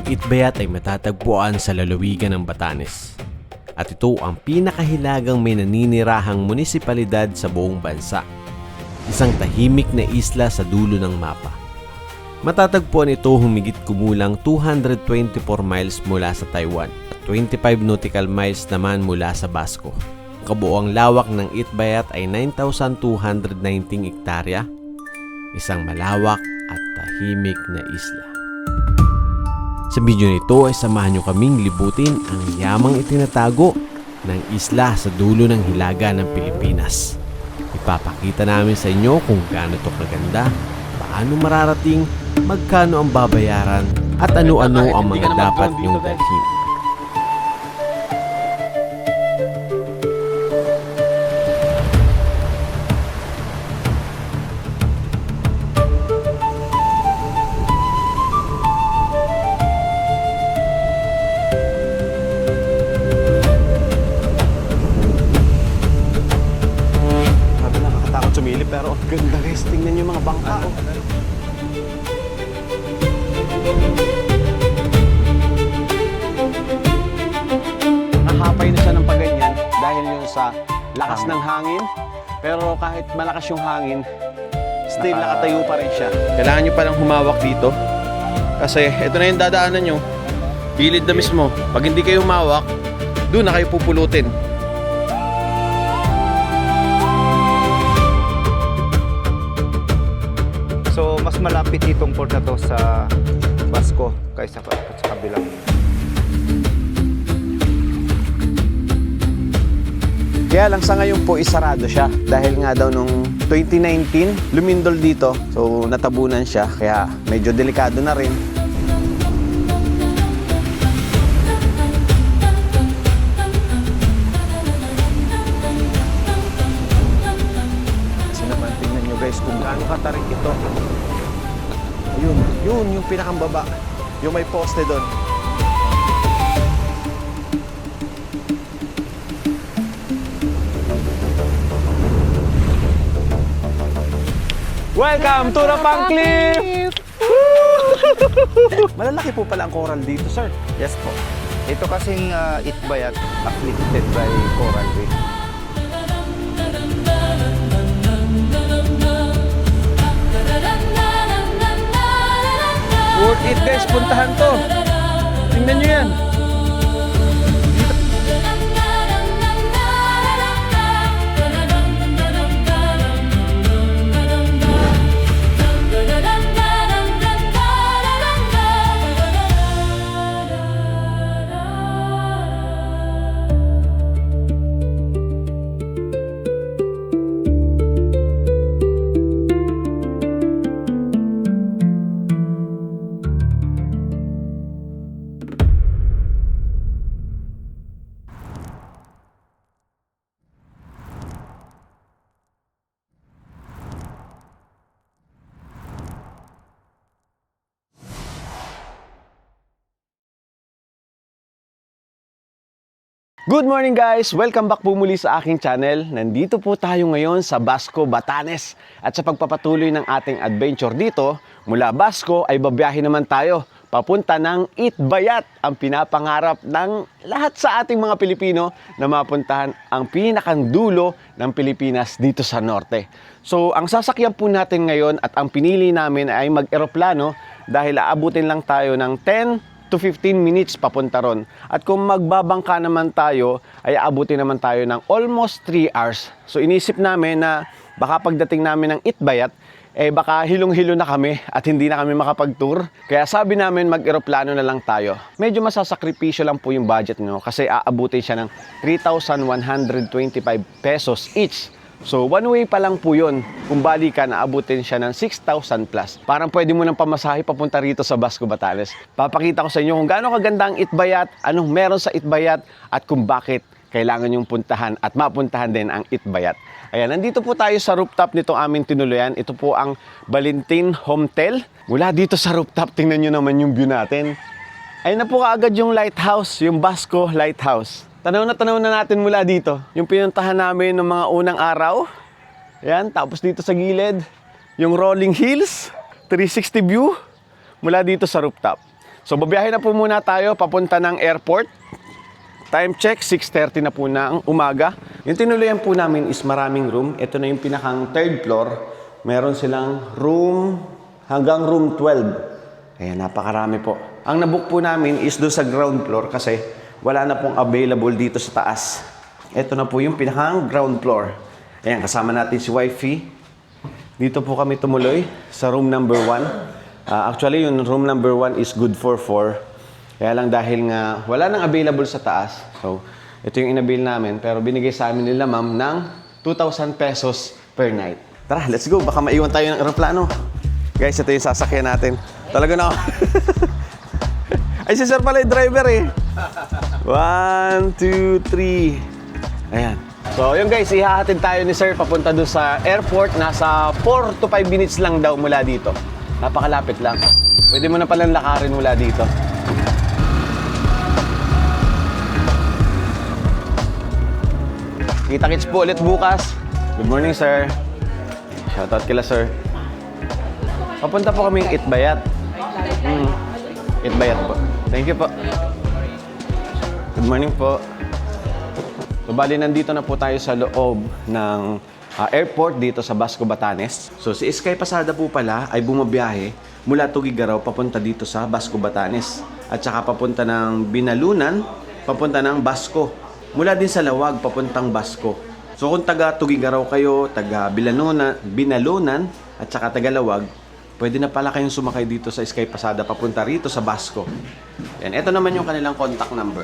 Ang Itbayat ay matatagpuan sa lalawigan ng Batanes. At ito ang pinakahilagang may naninirahang munisipalidad sa buong bansa. Isang tahimik na isla sa dulo ng mapa. Matatagpuan ito humigit kumulang 224 miles mula sa Taiwan at 25 nautical miles naman mula sa Basco. Ang kabuoang lawak ng Itbayat ay 9,219 hektarya, isang malawak at tahimik na isla. Sa video nito ay samahan nyo kaming libutin ang yamang itinatago ng isla sa dulo ng hilaga ng Pilipinas. Ipapakita namin sa inyo kung gaano ito kaganda, paano mararating, magkano ang babayaran, at ano-ano ang mga dapat nyong dalhin. Sumilip pero ganda guys, tingnan yung mga bangka oh. Nakahapay na siya ng paganyan dahil yung sa lakas ng hangin, pero kahit malakas yung hangin still nakatayo pa rin siya. Kailangan nyo palang humawak dito kasi ito na yung dadaanan nyo, gilid na mismo. Pag hindi kayo humawak, doon na kayo pupulutin. So, mas malapit itong port na to sa Basco kaysa sa kabilang. Kaya lang sa ngayon po isarado siya dahil nga daw nung 2019 lumindol dito, so natabunan siya kaya medyo delikado na rin. Kasi naman tingnan nyo guys kung gaano katarik ito. Yun yung pinakambaba, yung may poste doon. Welcome to the Pangcliffe! Malalaki po pala ang coral dito, sir. Yes po. Ito kasing Itbayat afflicted by coral reef. Worth it guys, puntahan to. Tingnan nyo yan. Good morning guys! Welcome back po muli sa aking channel. Nandito po tayo ngayon sa Basco, Batanes. At sa pagpapatuloy ng ating adventure dito, mula Basco ay babiyahe naman tayo papunta ng Itbayat, ang pinapangarap ng lahat sa ating mga Pilipino na mapuntahan ang pinakandulo ng Pilipinas dito sa norte. So ang sasakyan po natin ngayon at ang pinili namin ay mag-eroplano dahil aabutin lang tayo ng 10 to 15 minutes papunta ron. At kung magbabangka naman tayo, ay aabutin naman tayo ng almost 3 hours. So inisip namin na baka pagdating namin ng Itbayat, baka hilong-hilo na kami at hindi na kami makapag-tour. Kaya sabi namin mag-eroplano na lang tayo. Medyo masasakripisyo lang po yung budget nyo kasi aabutin siya ng 3,125 pesos each. So, one way pa lang po yun. Kung balikan, naabutin siya ng 6,000 plus. Parang pwede mo ng pamasahe papunta rito sa Basco, Batanes. Papakita ko sa inyo kung gaano kaganda ang Itbayat, anong meron sa Itbayat, at kung bakit kailangan yung puntahan at mapuntahan din ang Itbayat. Ayan, nandito po tayo sa rooftop nitong aming tinuluyan. Ito po ang Valentin Hometel. Mula dito sa rooftop, tingnan nyo naman yung view natin. Ayun na po kaagad yung lighthouse, yung Basco Lighthouse. Tanaw na natin mula dito. Yung pinuntahan namin ng mga unang araw. Ayan, tapos dito sa gilid, yung rolling hills, 360 view mula dito sa rooftop. So babiyahe na po muna tayo papunta ng airport. Time check, 6:30 na po ng umaga. Yung tinuloyan po namin is maraming room. Ito na yung pinakang third floor. Meron silang room hanggang room 12. Ayan, napakarami po. Ang nabook po namin is doon sa ground floor kasi wala na pong available dito sa taas. Ito na po yung pinakang ground floor. Ayan, kasama natin si Wifey. Dito po kami tumuloy sa room number 1. Actually, yung room number 1 is good for 4. Kaya lang dahil nga wala nang available sa taas. So, ito yung inabil namin. Pero binigay sa amin nila ma'am ng 2,000 pesos per night. Tara, let's go. Baka maiwan tayo ng aeroplano. Guys, ito yung sasakyan natin. Talaga na ako. Ay, si sir pala yung driver eh. 1, 2, 3. Ayan. So, yun guys, ihahatid tayo ni sir papunta doon sa airport. Nasa 4 to 5 minutes lang daw mula dito. Napakalapit lang. Pwede mo na palang lakarin mula dito. Kita-kits po ulit bukas. Good morning, sir. Shoutout kila, sir. Papunta po kaming Itbayat. Itbayat po. Thank you po. Good morning po. So, bali, nandito na po tayo sa loob ng airport dito sa Basco, Batanes. So, si Sky Pasada po pala ay bumabiyahe mula Tugigaraw papunta dito sa Basco, Batanes. At saka papunta ng Binalunan, papunta ng Basco. Mula din sa Lawag, papuntang Basco. So, kung taga Tugigaraw kayo, taga Binalunan, at saka taga Lawag, pwede na pala kayong sumakay dito sa Sky Pasada papunta rito sa Basco. Yan, ito naman yung kanilang contact number.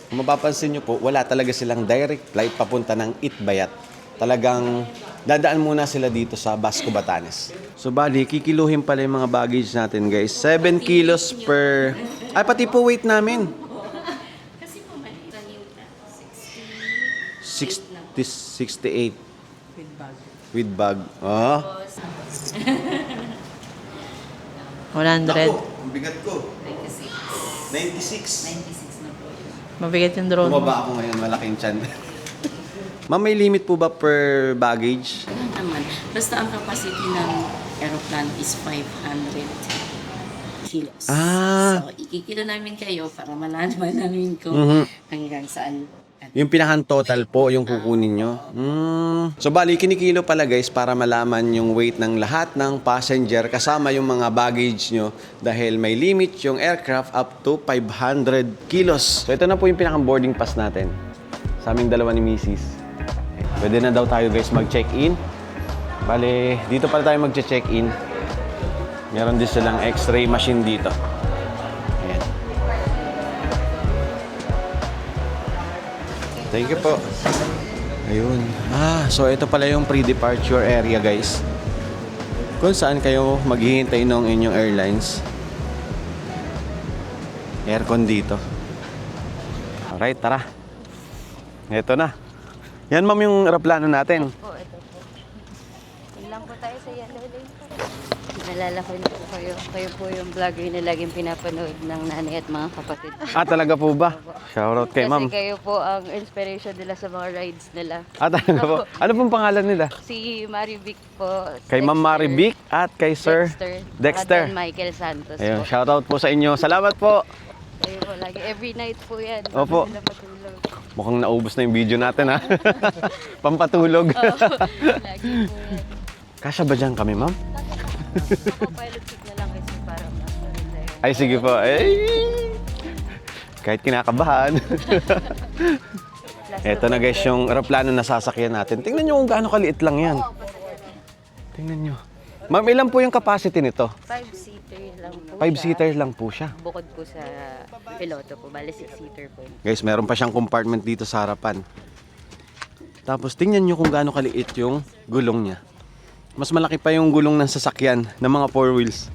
Kung mapapansin nyo po, wala talaga silang direct flight papunta ng Itbayat. Talagang dadaan muna sila dito sa Basco, Batanes. So, bali, kikiluhin pala yung mga baggage natin, guys. 7 kilos per... Ay, pati po weight namin. Kasi po mali. 68. With bag. With bag. Oh. 100. Ang bigat ko. 96. 96. 96 na po yun. Mabigat yung drone mo. Bumaba ako ngayon, malaking tiyan. Ma'am, may limit po ba per baggage? Wala naman. Basta ang capacity ng aeroplane is 500 kilos. Ah. So, ikikilo namin kayo para malaman namin kung hanggang saan. Yung pinakang total po, yung kukunin nyo. So, bali, kinikilo pala guys para malaman yung weight ng lahat ng passenger kasama yung mga baggage nyo dahil may limit yung aircraft up to 500 kilos. So, ito na po yung pinakang boarding pass natin sa aming dalawa ni Mrs. Pwede na daw tayo guys mag-check-in. Bali, dito pala tayo mag-check-in. Meron din silang x-ray machine dito. Ayan. Thank you po. Ayun. So ito pala yung pre-departure area guys. Kung saan kayo maghihintay ng inyong airlines. Aircon dito. Alright, tara. Ito na. Yan ma'am yung aeroplano natin. Po, ito po. Lang po tayo sa yellow lane po. Nalala ko na po kayo. Kayo po yung vlogger na laging pinapanood ng nanay at mga kapatid. Talaga po ba? Shoutout kay ma'am. Kasi kayo po ang inspiration nila sa mga rides nila. Talaga po. Ano pong pangalan nila? Si Marivic po. Kay Ma'am Marivic at kay Sir Dexter. At Michael Santos Ayun, po. shoutout po sa inyo. Salamat po. Kayo po lagi. Every night po yan. Opo. Bago sila matulog. Mukhang naubos na yung video natin ha. Pampatulog. Lagi po yan. Kasya ba dyan kami ma'am? Ako pilot seat na lang kasi para mas Ay sige po. Ay! Kahit kinakabahan. Eto na guys yung aeroplano na sasakyan natin. Tingnan nyo kung gaano kaliit lang yan. Tingnan nyo. Ma'am, ilan po yung capacity nito? 5-seater lang po 5-seater lang po siya. Bukod po sa piloto po. Bali 6-seater po. Guys, meron pa siyang compartment dito sa harapan. Tapos tingnan nyo kung gaano kaliit yung gulong niya. Mas malaki pa yung gulong ng sasakyan ng mga 4 wheels.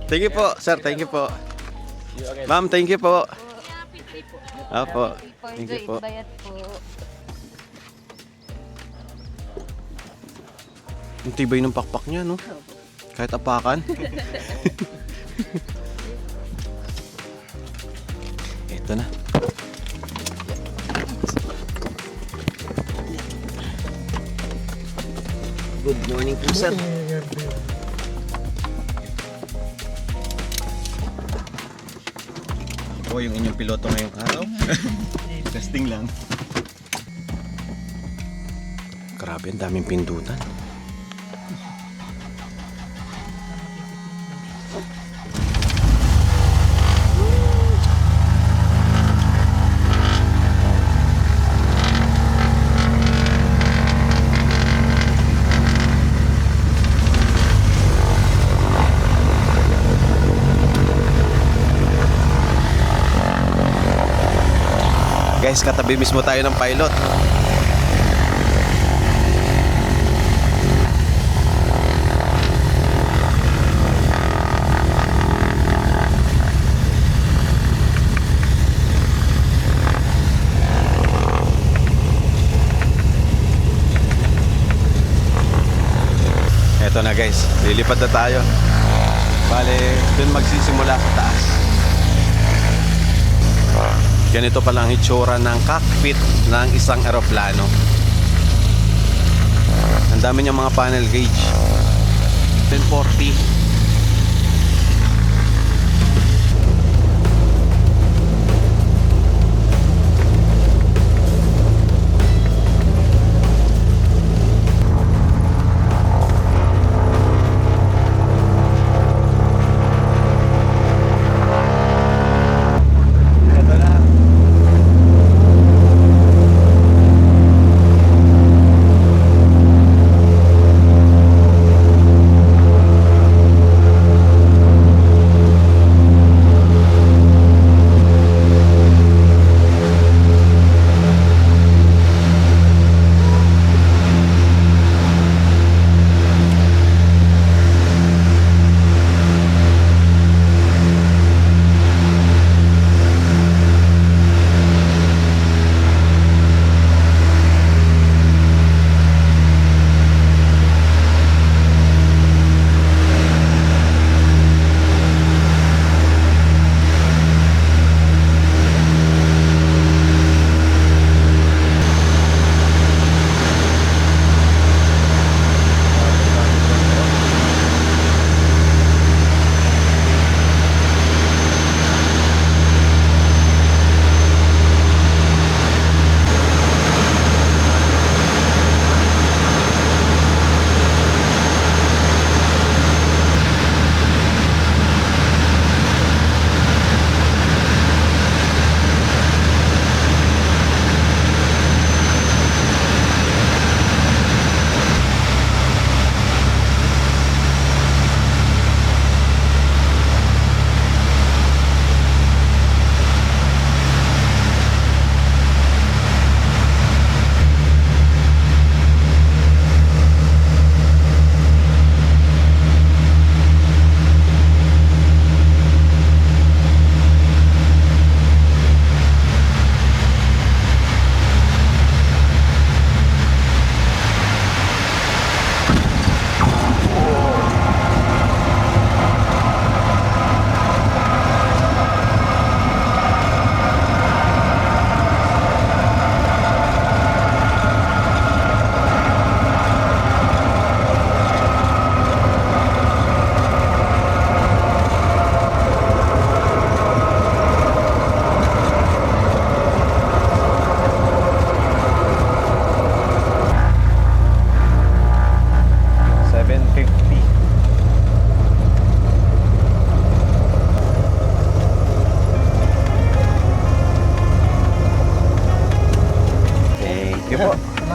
Thank you po, sir. Thank you po. Ma'am, thank you po. Opo. Thank you po. Bayad po. Ang tibay ng pakpak niya, no? Kahit apakan. Ito na. Good morning po, sir. Ako yung inyong piloto ngayong araw. Testing lang. Grabe, ang daming pindutan. Guys, katabi mismo tayo ng pilot. Eto na guys, lilipad na tayo. Bale, dun magsisimula sa taas. Ganito pala ang itsura ng cockpit ng isang eroplano. Ang dami niyang mga panel gauge. 1040.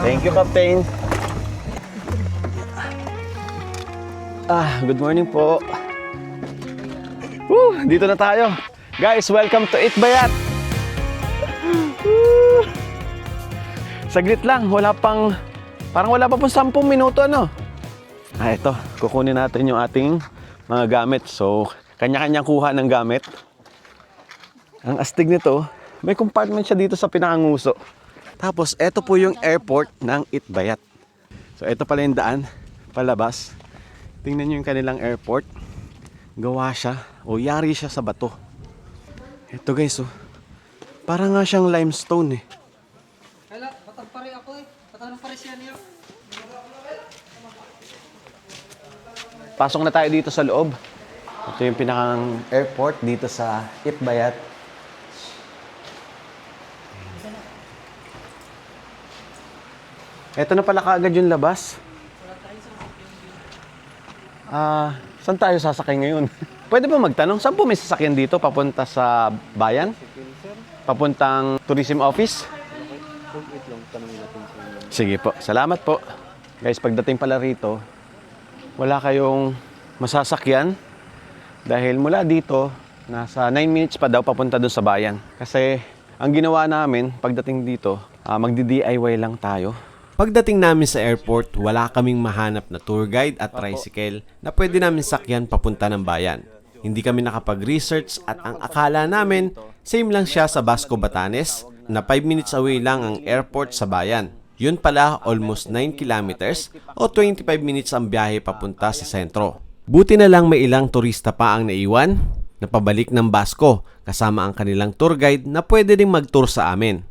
Thank you, Captain. Good morning po. Dito na tayo. Guys, welcome to Itbayat. Saglit lang, parang wala pa pong 10 minuto, ano? Ito, kukunin natin yung ating mga gamit. So, kanya-kanyang kuha ng gamit. Ang astig nito, may compartment siya dito sa pinanguso. Tapos, ito po yung airport ng Itbayat. So, ito pala yung daan, palabas. Tingnan nyo yung kanilang airport. Gawa siya, o yari siya sa bato. Ito guys, oh. Parang nga siyang limestone, eh. pasok na tayo dito sa loob. Ito yung pinakang airport dito sa Itbayat. Ito na pala kaagad yung labas. Saan tayo sasakay ngayon? Pwede ba magtanong, saan po may sasakyan dito papunta sa bayan? Papuntang tourism office? Sige po, salamat po. Guys, pagdating pala rito, wala kayong masasakyan dahil mula dito, nasa 9 minutes pa daw papunta doon sa bayan. Kasi ang ginawa namin pagdating dito, magdi-DIY lang tayo. Pagdating namin sa airport, wala kaming mahanap na tour guide at tricycle na pwede namin sakyan papunta ng bayan. Hindi kami nakapag-research at ang akala namin, same lang siya sa Basco, Batanes, na 5 minutes away lang ang airport sa bayan. Yun pala, almost 9 kilometers o 25 minutes ang biyahe papunta sa sentro. Buti na lang may ilang turista pa ang naiwan na pabalik ng Basco kasama ang kanilang tour guide na pwede ring mag-tour sa amin.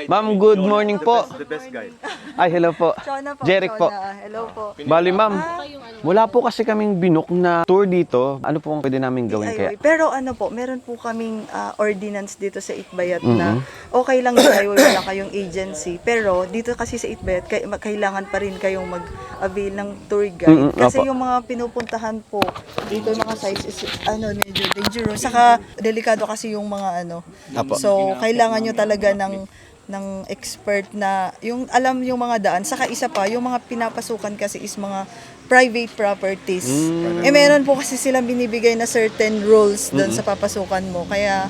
Ma'am, good morning po. Ay, hello po. Chona po. Jeric po. Chona. Hello po. Bali, ma'am, wala po kasi kaming binook na tour dito. Ano po ang pwede namin gawin kaya? Pero ano po, meron po kaming ordinance dito sa Itbayat na okay lang DIY, wala kayong agency. Pero dito kasi sa Itbayat, kailangan pa rin kayong mag-avail ng tour guide. Kasi opo. yung mga pinupuntahan po, dito yung mga sites is medyo dangerous. Saka delikado kasi yung mga Opo. So, kailangan nyo talaga ng expert na yung alam yung mga daan. Saka isa pa, yung mga pinapasukan kasi is mga private properties. Meron po kasi silang binibigay na certain rules doon sa papasukan mo. Kaya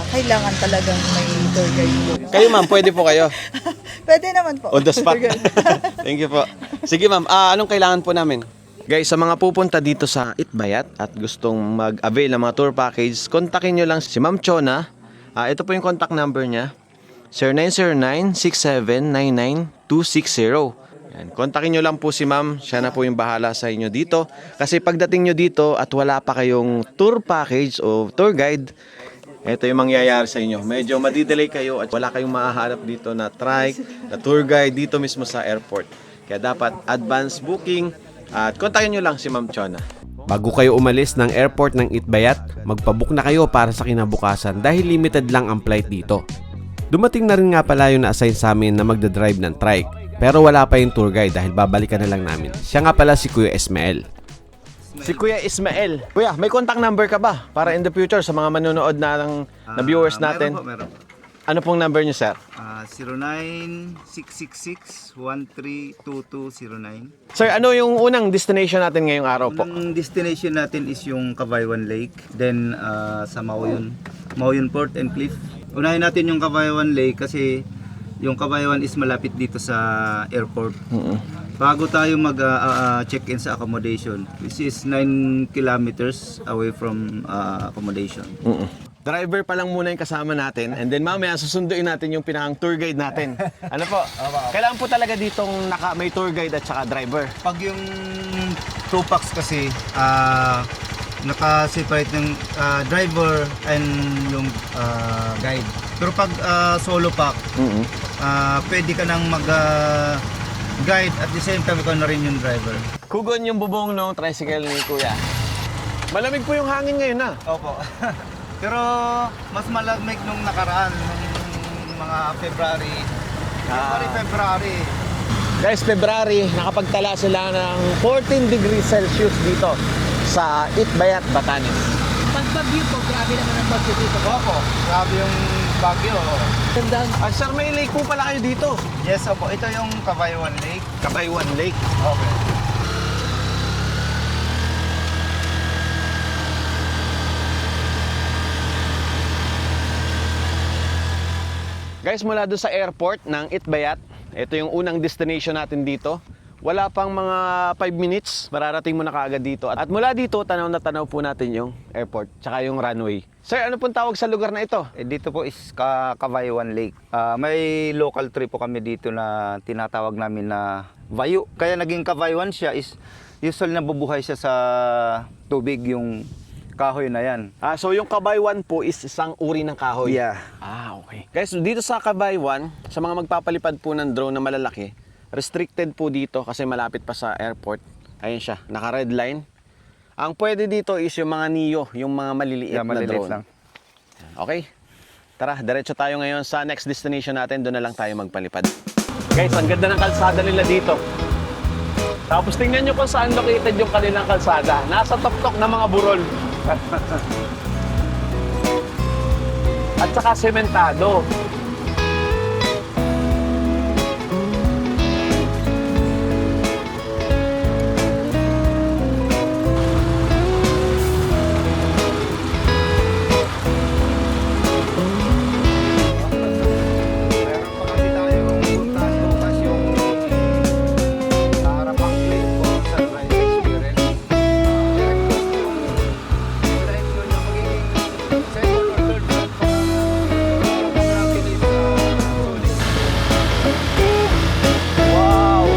kailangan talagang may tour guide po. Kayo, ma'am, pwede po kayo. Pwede naman po. On the spot. Thank you po. Sige, ma'am, anong kailangan po namin? Guys, sa mga pupunta dito sa Itbayat at gustong mag-avail ng mga tour package, kontakin nyo lang si Ma'am Chona. Ito po yung contact number niya. 0909-6799-260. Yan. Kontakin nyo lang po si ma'am. Siya na po yung bahala sa inyo dito. Kasi pagdating nyo dito at wala pa kayong tour package o tour guide, ito yung mangyayari sa inyo. Medyo madidelay kayo at wala kayong mahahanap dito na trike, na tour guide dito mismo sa airport. Kaya dapat advance booking at kontakin nyo lang si Ma'am Chona. Bago kayo umalis ng airport ng Itbayat, magpabook na kayo para sa kinabukasan dahil limited lang ang flight dito. Dumating na rin nga pala yung na-assign sa amin na magdadrive ng trike. Pero wala pa yung tour guide dahil babalikan na lang namin. Siya nga pala si Kuya Ismael. Si Kuya Ismael. Kuya, may contact number ka ba para in the future sa mga manonood na viewers natin? Meron po. Ano pong number niyo, sir? 09-666-132209. Sir, ano yung unang destination natin ngayong araw po? Ang destination natin is yung Cabaywan Lake. Then sa Maoyun Port and Cliff. Unahin natin yung Cabaywan Lake kasi yung Cabaywan is malapit dito sa airport. Bago tayo mag-check-in sa accommodation, which is 9 kilometers away from accommodation. Driver pa lang muna yung kasama natin and then mamaya susunduin natin yung pinakang tour guide natin. Ano po? Kailangan po talaga ditong may tour guide at saka driver. Pag yung 2 packs kasi, naka-separate ng driver and yung guide. Pero pag solo pack, pwede ka nang mag-guide at the same time ikaw na rin yung driver. Kugon yung bubong ng tricycle ni Kuya. Malamig po yung hangin ngayon na. Opo. Pero mas malamig nung nakaraan, nung mga February. February. Guys, February, nakapagtala sila ng 14 degrees Celsius dito sa Itbayat, Batanes. Pag-bagyo po, grabe naman ang bagyo dito. Opo, grabe yung bagyo. Sir, may lake po pala kayo dito. Yes, opo. Ito yung Cabaywan Lake. Cabaywan Lake. Okay. Guys, mula doon sa airport ng Itbayat, ito yung unang destination natin dito. Wala pang mga 5 minutes, mararating mo na kaagad dito. At mula dito, tanaw na tanaw po natin yung airport, tsaka yung runway. Sir, ano pong tawag sa lugar na ito? Dito po is Cabaywan Lake. May local tree po kami dito na tinatawag namin na Vayu. Kaya naging Cabaywan siya is usually nabubuhay siya sa tubig yung kahoy na yan. So yung Cabaywan po is isang uri ng kahoy? Yeah. Okay. Guys, dito sa Cabaywan, sa mga magpapalipad po ng drone na malalaki, restricted po dito kasi malapit pa sa airport. Ayan siya, naka-red line. Ang pwede dito is yung mga Neo, yung mga maliliit Yeah, na maliliit drone. lang. Okay. Tara, diretso tayo ngayon sa next destination natin. Doon na lang tayo magpalipad. Guys, ang ganda ng kalsada nila dito. Tapos tingnan nyo kung saan located yung kanilang kalsada. Nasa tuktok ng mga burol. At saka sementado. Meron pa kasi tayo puntahan bukas yung sa Harapang Cliff o Sunrise Experience. Direct bus yung direct yun yung magiging second or third bus pa. Harapang Cliff sa Sulis. Wow!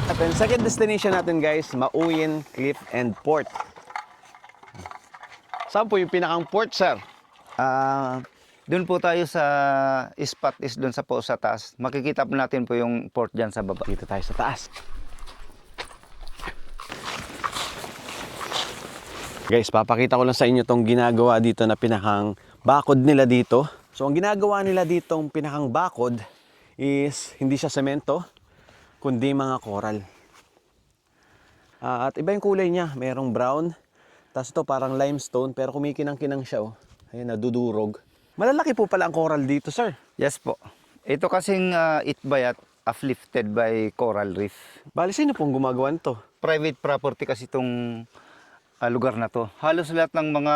At ang second destination natin guys, Mauin Cliff and Port. Saan po yung pinakang port, sir? Doon po tayo sa spot is doon sa po sa taas. Makikita po natin po yung port dyan sa baba. Dito tayo sa taas. Guys, papakita ko lang sa inyo tong ginagawa dito na pinakang bakod nila dito. So, ang ginagawa nila ditong pinakang bakod is hindi siya semento, kundi mga coral. At iba yung kulay niya. Merong brown. Tapos ito parang limestone pero kumikinang-kinang siya. Oh. Ayun, nadudurog. Malalaki po pala ang coral dito, sir. Yes po. Ito kasing Itbayat uplifted by coral reef. Bali, sino pong gumagawa nito? Private property kasi itong lugar na to. Halos lahat ng mga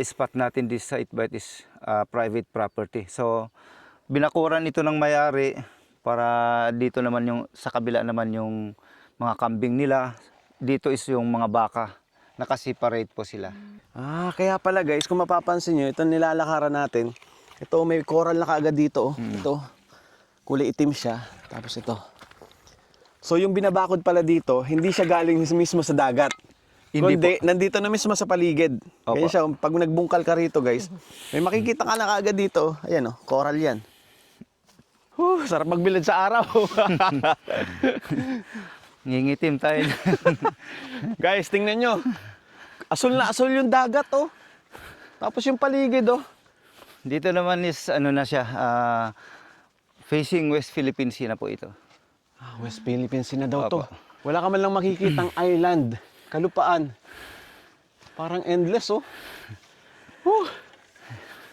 spot natin dito sa Itbayat is private property. So, binakuran ito ng may-ari para dito naman yung sa kabila naman yung mga kambing nila. Dito is yung mga baka. Nakaseparate po sila. Kaya pala guys, kung mapapansin nyo, itong nilalakaran natin, ito may coral na kaagad dito. Oh. Ito, kulay itim siya. Tapos ito. So yung binabakod pala dito, hindi siya galing mismo sa dagat. Hindi Kundi, nandito na mismo sa paligid. Opo. Kaya siya, pag nagbungkal ka rito guys, may makikita ka na kaagad dito. Ayan oh, coral yan. Sarap magbilad sa araw. Ngingitim tayo. Guys, tingnan nyo. Asul na asul yung dagat oh. Tapos yung paligid oh. Dito naman is ano na siya, facing West Philippine Sea na po ito. West Philippines Sea na daw to. Opo. Wala ka man lang makikitang island, kalupaan. Parang endless oh.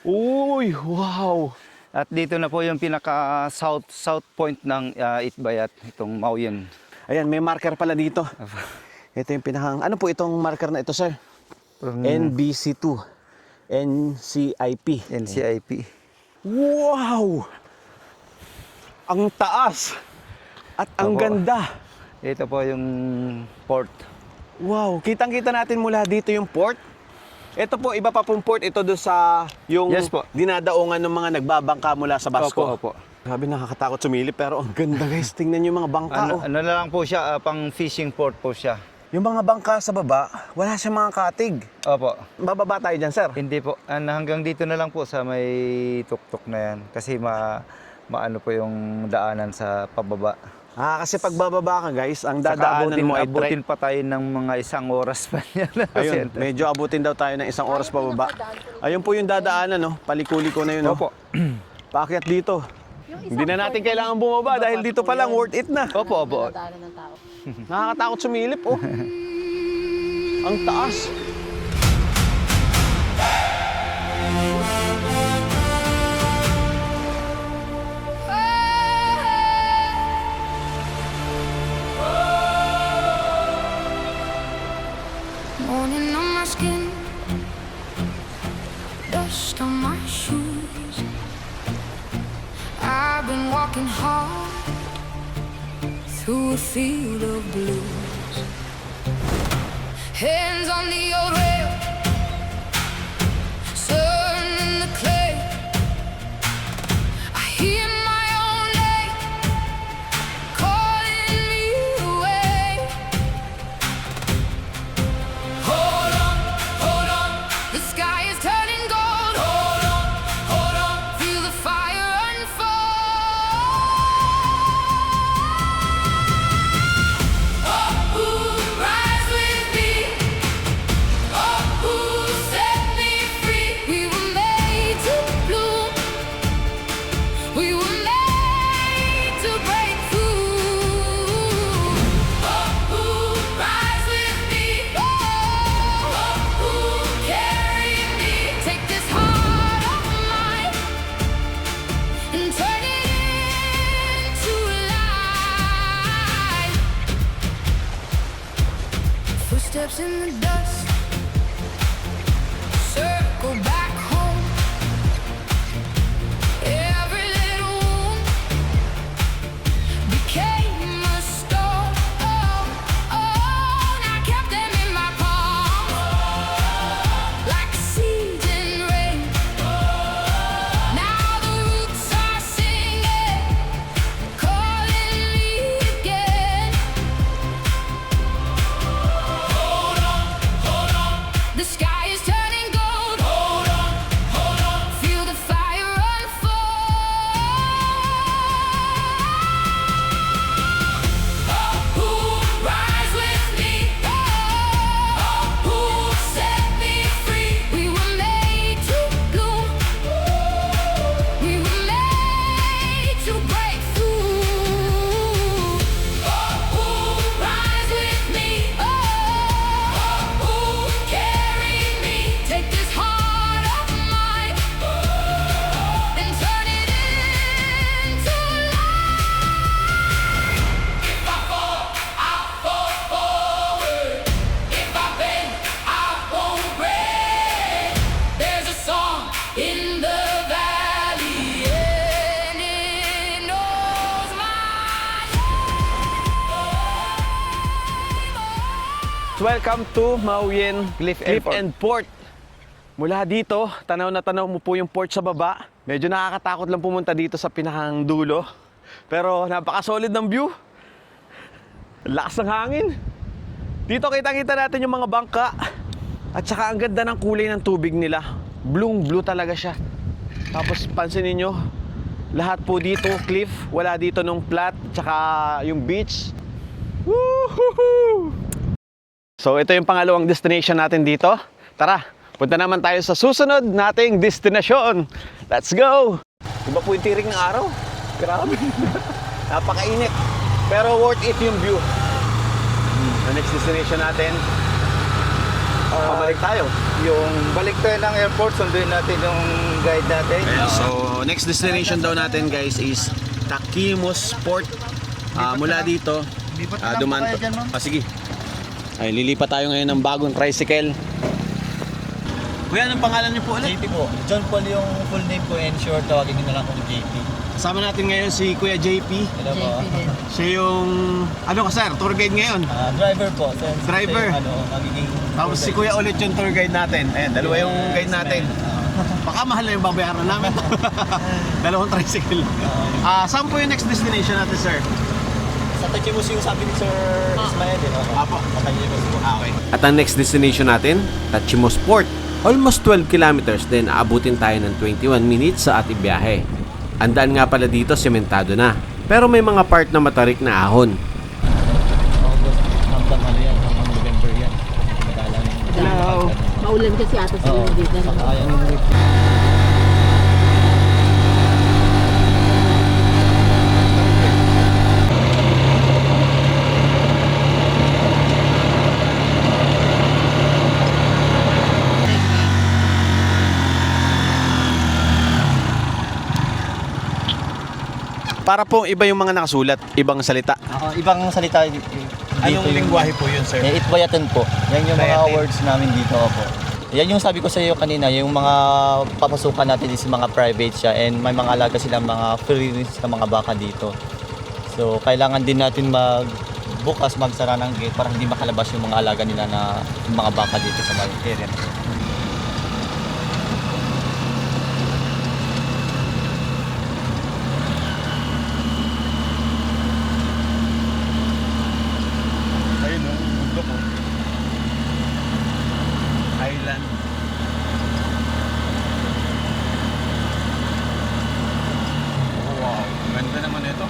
Uy, wow. At dito na po yung pinaka south point ng Itbayat, itong Mauyin. Ayan, may marker pala dito. Ito yung pinakang, ano po itong marker na ito, sir? NBC2. NCIP. NCIP. Wow! Ang taas! At ang Opo. ganda! Ito po yung port. Wow! Kitang-kita natin mula dito yung port. Ito po, iba pa pong port. Ito doon sa yung Yes po. dinadaungan ng mga nagbabangka mula sa Basco. Opo, opo. Grabe, nakakatakot sumilip pero ang ganda guys. Tingnan yung mga bangka. Ano, oh. ano na lang po siya, pang fishing port po siya. Yung mga bangka sa baba, wala siyang mga katig. Opo. Bababa tayo dyan, sir. Hindi po. Hanggang dito na lang po sa may tuktok na yan. Kasi maano po yung daanan sa pababa. Kasi pag bababa ka guys, ang Saka dadaanan mo ay abutin pa tayo ng mga 1 oras pa niya. Ayun, medyo abutin daw tayo ng 1 oras pa baba. Ayun po yung dadaanan, no? Paliko-liko na yun, no? Opo. Paakyat dito. Hindi na natin kailangan bumaba dahil dito pa lang worth it na. Opo, opo. Nakakatakot sumilip, oh. Ang taas. Morning on my skin, dust on my shoes. I've been walking hard through a field of blues. Hands on the old rail, sun in the clay. I hear my own name calling welcome to Mauyin Cliff and Port. Mula dito, tanaw na tanaw mo po yung port sa baba. Medyo nakakatakot lang pumunta dito sa pinakang dulo. Pero napaka-solid ng view. Lakas ng hangin. Dito kitang-kita natin yung mga bangka. At saka ang ganda ng kulay ng tubig nila. Blue talaga siya. Tapos pansinin nyo, lahat po dito cliff. Wala dito nung flat. Tsaka yung beach. Woohoo! So ito yung pangalawang destination natin dito. Tara, punta naman tayo sa susunod nating destinasyon. Let's go! Iba po yung tiring ng araw. Grabe. Napakainit. Pero worth it yung view. The next destination natin, pabalik tayo. Yung balik tayo ng airport, sunduin natin yung guide natin. So next destination daw natin guys is Taquimus Port. Mula dito, dumaan to. Sige. Ay, lilipat tayo ngayon ng bagong tricycle. Kuya, anong pangalan niyo po ulit? JP po. John Paul yung full name ko and short tawagin niyo na lang akong JP. Kasama natin ngayon si Kuya JP. Hello po. Siya yung, ano ka sir, tour guide ngayon. Driver po. Driver. Magiging Tapos si Kuya ulit yung tour guide natin. Ayan, dalawa yung guide natin. Baka mahal na yung babayaran namin. Dalawang tricycle. Saan po yung next destination natin, sir? Sa Tachimus yung sabi ni Sir Ismael. Apo. Tachimus po. Okay. At ang next destination natin, Tachimus Port. Almost 12 kilometers din aabutin tayo ng 21 minutes sa ating biyahe. Ang daan nga pala dito sementado na, pero may mga part na matarik na ahon. August hanggang ano yan, hanggang November yan. Madalang. Hello. Maulan kasi ata sila dito. Ayan yung Para pong iba yung mga nakasulat, ibang salita. ibang salita. Anong lingwahe po yun, sir? Itbayaten po. Yan yung mga Itbayaten. words namin dito po. Yan yung sabi ko sa iyo kanina, yung mga papasukan natin is mga private siya and may mga alaga silang mga free range na mga baka dito. So kailangan din natin bukas magsara ng gate para hindi makalabas yung mga alaga nila na yung mga baka dito sa mga area. Ayun, no? Mundo po. Island. Oh, wow. Ganda naman ito.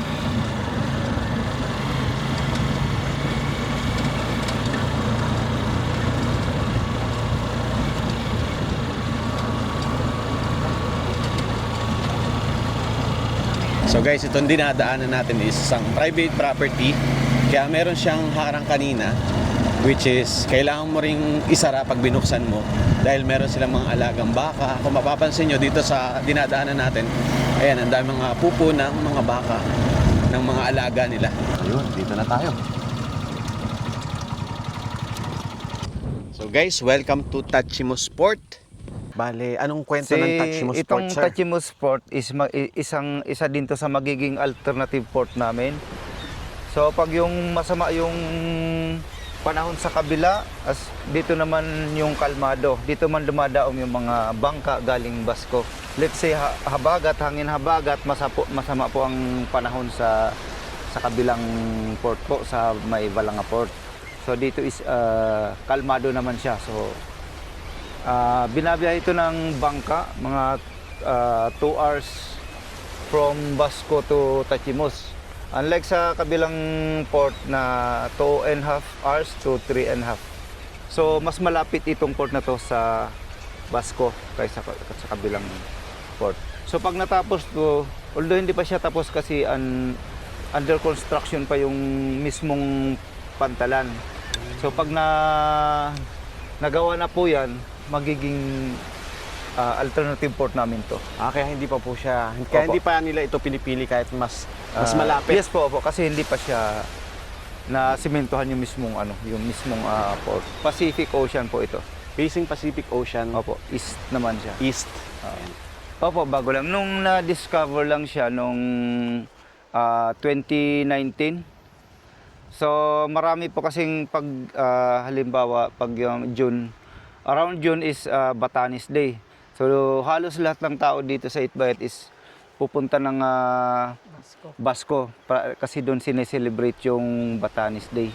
So guys, itong dinadaanan natin is isang private property. Kaya meron siyang harang kanina, which is kailangan mo ring isara pag binuksan mo dahil meron silang mga alagang baka. Kung mapapansin nyo dito sa dinadaanan natin, ayan, ang dami mga pupo ng mga baka ng mga alaga nila. Ayun, dito na tayo. So guys, welcome to Tachimus Port. Bale, anong kwento ng Tachimus Port, Itong sir? Tachimus Port is isa din to sa magiging alternative port namin. So pag yung masama yung panahon sa kabila, dito naman yung kalmado. Dito man dumadaong yung mga bangka galing Basco. Let's say habagat, hangin habagat, masama po ang panahon sa kabilang port po, sa may Balanga Port. So dito is kalmado naman siya. So binabiyahe ito ng bangka, mga 2 hours from Basco to Tachimus. Unlike sa kabilang port na 2.5 hours to 3.5. So mas malapit itong port na to sa Basco kaysa sa kabilang port. So pag natapos to, although hindi pa siya tapos kasi under construction pa yung mismong pantalan. So pag nagawa na po yan, magiging alternative port namin to. Kaya hindi pa po siya, kaya Opo. hindi pa nila ito pinipili kahit mas malapit. Yes po, kasi hindi pa siya na simentohan yung mismong port. Pacific Ocean po ito. Facing Pacific Ocean. Opo, east naman siya. East. Opo, bago lang. Nung na-discover lang siya nung 2019. So marami po kasing pag halimbawa pag yung June, around June is Batanes Day. So halos lahat ng tao dito sa Itbayat is pupunta ng Basco kasi doon sineselebrate yung Batanes Day.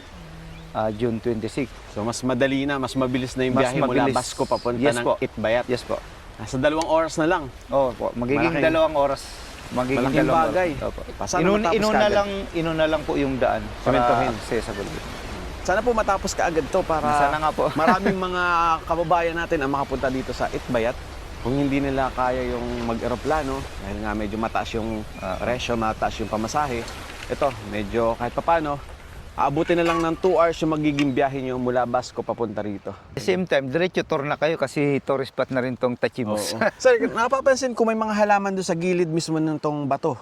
June 26. So mas madali na, mas mabilis na yung Mas biyahe mula mabilis. Basco papunta Yes ng po. Itbayat. Yes po. Nasa 2 oras na lang. Oh, po. Magiging Malaking- 2 oras. Magiging malaking 2 bagay. oras. Opo. Sana matapos kaagad. Inuna lang po yung daan Sementohin. para accessible. Sana po matapos kaagad to para Sana nga po. maraming mga kababayan natin ang makapunta dito sa Itbayat. Kung hindi nila kaya yung mag-eroplano, dahil nga medyo mataas yung presyo, mataas yung pamasahe, ito, medyo kahit papano, aabutin na lang ng 2 hours yung magiging biyahe nyo mula Basco papunta rito. At the same time, diretso tour na kayo kasi tourist spot na rin tong Tachibos. Sir, napapansin ko may mga halaman doon sa gilid mismo ng tong bato.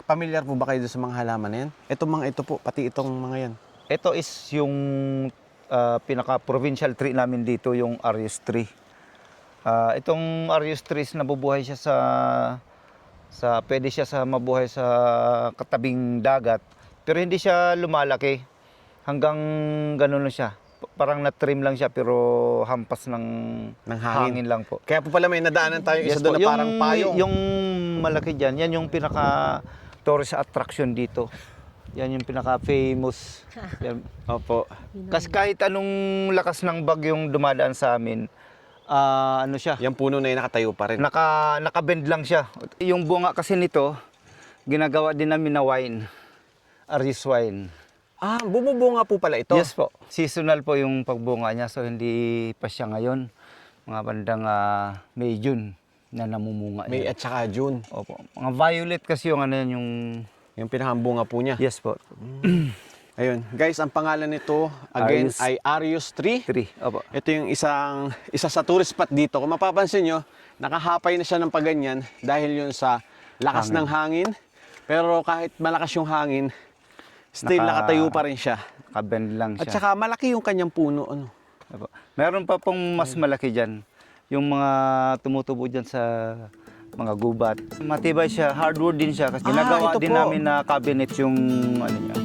Familiar po ba kayo doon sa mga halaman na yan? Ito po, pati itong mga yan. Ito is yung pinaka-provincial tree namin dito, yung Arius tree. Itong Arius tree is nabubuhay siya pwede siya mabuhay sa katabing dagat. Pero hindi siya lumalaki. Hanggang ganun lang siya. Parang na-trim lang siya pero hampas ng hangin lang po. Kaya po pala may nadaanan tayong isa Yes doon po. na parang payong. Yung malaki dyan, yan yung pinaka-tourist attraction dito. Yan yung pinaka-famous. Yan. Opo. Kasi kahit anong lakas ng bagyong dumadaan sa amin, ano siya, Yung puno na yun nakatayo pa rin. nakabend lang siya. Yung bunga kasi nito, ginagawa din namin na wine. Arius wine. Bumubunga po pala ito. Yes po. Seasonal po yung pagbunga niya. So hindi pa siya ngayon. Mga bandang May, June na namumunga. May yan. at saka June. Opo. Mga violet kasi yung ano yan, yung... Yung pinakambunga po niya. Yes po. Ayun. Guys, ang pangalan nito, again, Arius. ay Arius Tree. Three. Opo. Ito yung isa sa tourist spot dito. Kung mapapansin nyo, nakahapay na siya ng paganyan dahil yun sa lakas ng hangin. Pero kahit malakas yung hangin, still nakatayo pa rin siya. Nakabend lang siya. At saka malaki yung kanyang puno. Opo. Meron pa pong mas malaki dyan. Yung mga tumutubo dyan sa mga gubat. Matibay siya, hardwood din siya. Kasi ginagawa ito din po. namin na cabinet yung ano niya.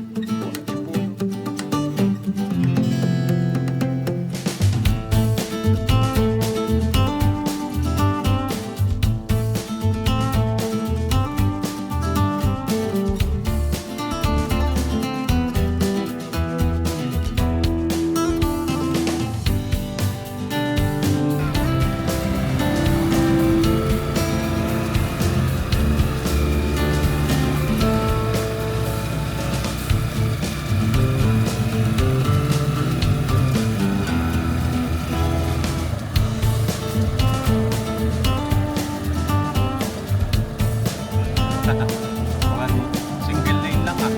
Single lane lang ah.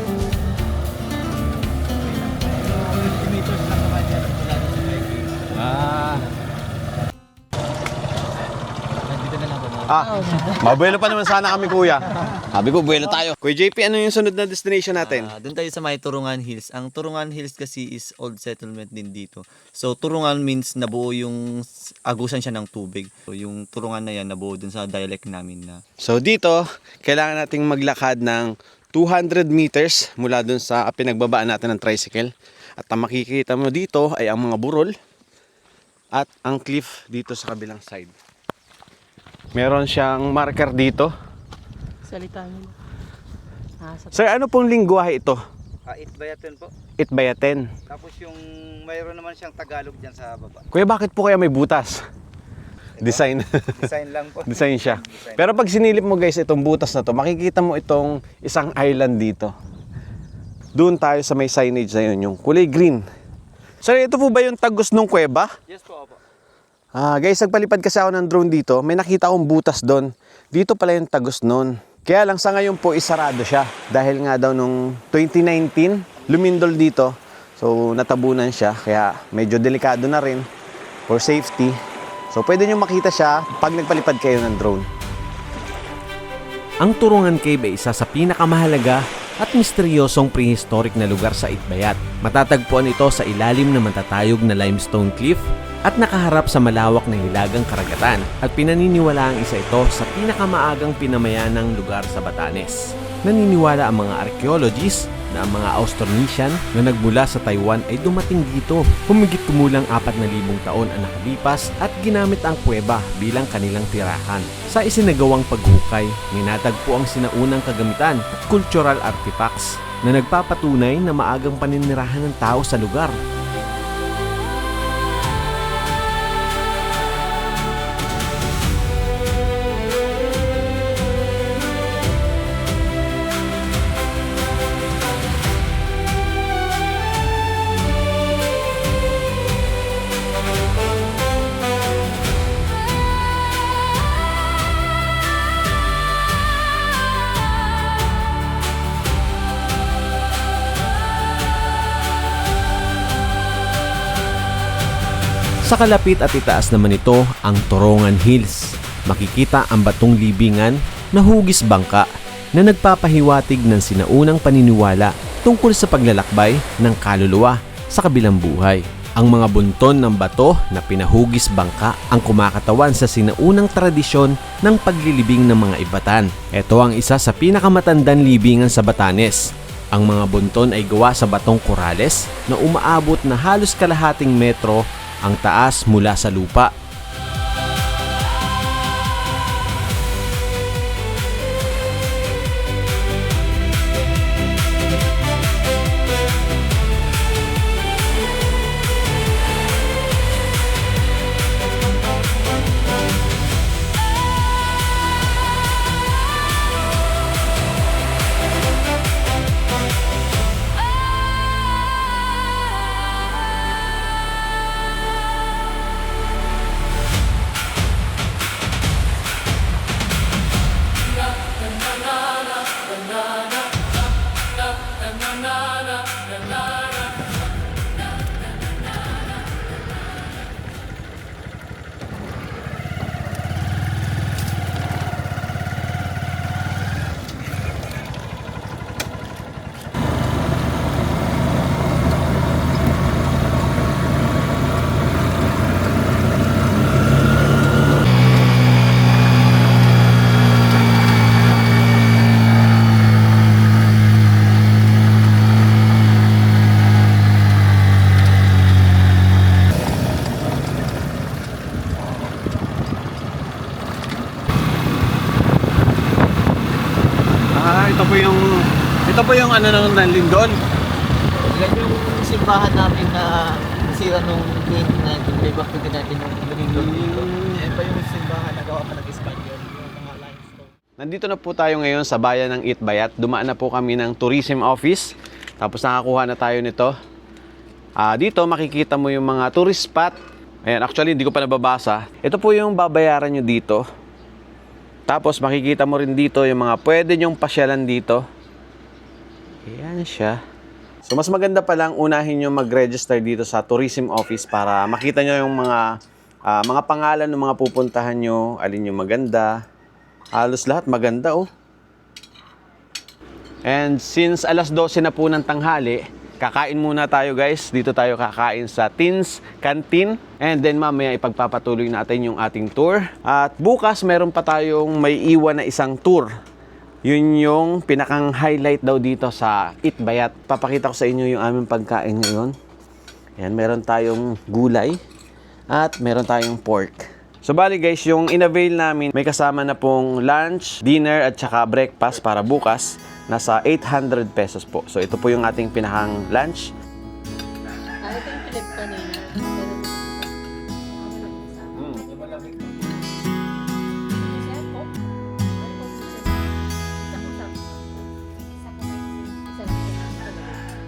Mabuelo pa naman sana kami, kuya. Sabi ko, buelo tayo. Kuya JP, ano yung sunod na destination natin? Doon tayo sa may Turungan Hills. Ang Turungan Hills kasi is old settlement din dito. So Turungan means nabuo yung agusan siya ng tubig. So, yung Turungan na yan nabuo dun sa dialect namin na. So dito, kailangan nating maglakad ng 200 meters mula dun sa pinagbabaan natin ng tricycle. At ang makikita mo dito ay ang mga burol at ang cliff dito sa kabilang side. Meron siyang marker dito. Salita niyo. Sir, ano pong lingwahe ito? Itbayaten po. Itbayaten. Tapos yung mayroon naman siyang Tagalog dyan sa baba. Kuya, bakit po kaya may butas? Design. Design lang po. Design siya. Pero pag sinilip mo guys itong butas na to, makikita mo itong isang island dito. Doon tayo sa may signage na yun, yung kulay green. Sir, ito po ba yung tagos ng kuweba? Yes po, opo. Guys, nagpalipad kasi ako ng drone dito. May nakita akong butas doon. Dito pala yung tagos nun. Kaya lang sa ngayon po isarado siya. Dahil nga daw nung 2019, lumindol dito. So natabunan siya. Kaya medyo delikado na rin for safety. So pwede nyo makita siya pag nagpalipad kayo ng drone. Ang Turungan Cave ay isa sa pinakamahalaga at misteryosong prehistoric na lugar sa Itbayat. Matatagpuan ito sa ilalim ng matatayog na limestone cliff at nakaharap sa malawak na hilagang karagatan at pinaniniwalaang isa ito sa pinakamaagang pinamayanang lugar sa Batanes. Naniniwala ang mga archaeologists na ang mga Austronesian na nagmula sa Taiwan ay dumating dito. Humigit kumulang 4,000 taon ang nakalipas at ginamit ang kuweba bilang kanilang tirahan. Sa isinagawang paghukay, may natagpo ang sinaunang kagamitan at cultural artifacts na nagpapatunay na maagang paninirahan ng tao sa lugar. Sa kalapit at itaas naman ito ang Torongan Hills. Makikita ang batong libingan na hugis bangka na nagpapahiwatig ng sinaunang paniniwala tungkol sa paglalakbay ng kaluluwa sa kabilang buhay. Ang mga bunton ng bato na pinahugis bangka ang kumakatawan sa sinaunang tradisyon ng paglilibing ng mga Ivatan. Ito ang isa sa pinakamatandang libingan sa Batanes. Ang mga bunton ay gawa sa batong korales na umaabot na halos kalahating metro ang taas mula sa lupa. Ito po yung ano ng Lindol. Yan yung simbahan namin na nasira nung 2019. May bakit natin yung Lindol dito. Yan pa yung simbahan na gawa pa ng Espanyol. Yung mga limestone. Nandito na po tayo ngayon sa bayan ng Itbayat. Dumaan na po kami ng tourism office. Tapos nakakuha na tayo nito. Dito makikita mo yung mga tourist spot. Ayan, actually hindi ko pa nababasa. Ito po yung babayaran nyo dito. Tapos makikita mo rin dito yung mga pwede nyong pasyalan dito. Ayan siya. So mas maganda pa lang unahin nyo mag-register dito sa tourism office para makita nyo yung mga pangalan ng mga pupuntahan nyo, alin yung maganda. Halos lahat maganda oh. And since alas 12 na po ng tanghali, kakain muna tayo guys. Dito tayo kakain sa Teens Canteen. And then mamaya ipagpapatuloy natin yung ating tour. At bukas meron pa tayong may iwan na isang tour. Yun yung pinakang highlight daw dito sa Itbayat. Papakita ko sa inyo yung aming pagkain ngayon. Ayan, meron tayong gulay at meron tayong pork. So bali guys, yung in-avail namin may kasama na pong lunch, dinner at saka breakfast para bukas. Nasa 800 pesos po. So ito po yung ating pinakang lunch. Ito yung pinag kanina.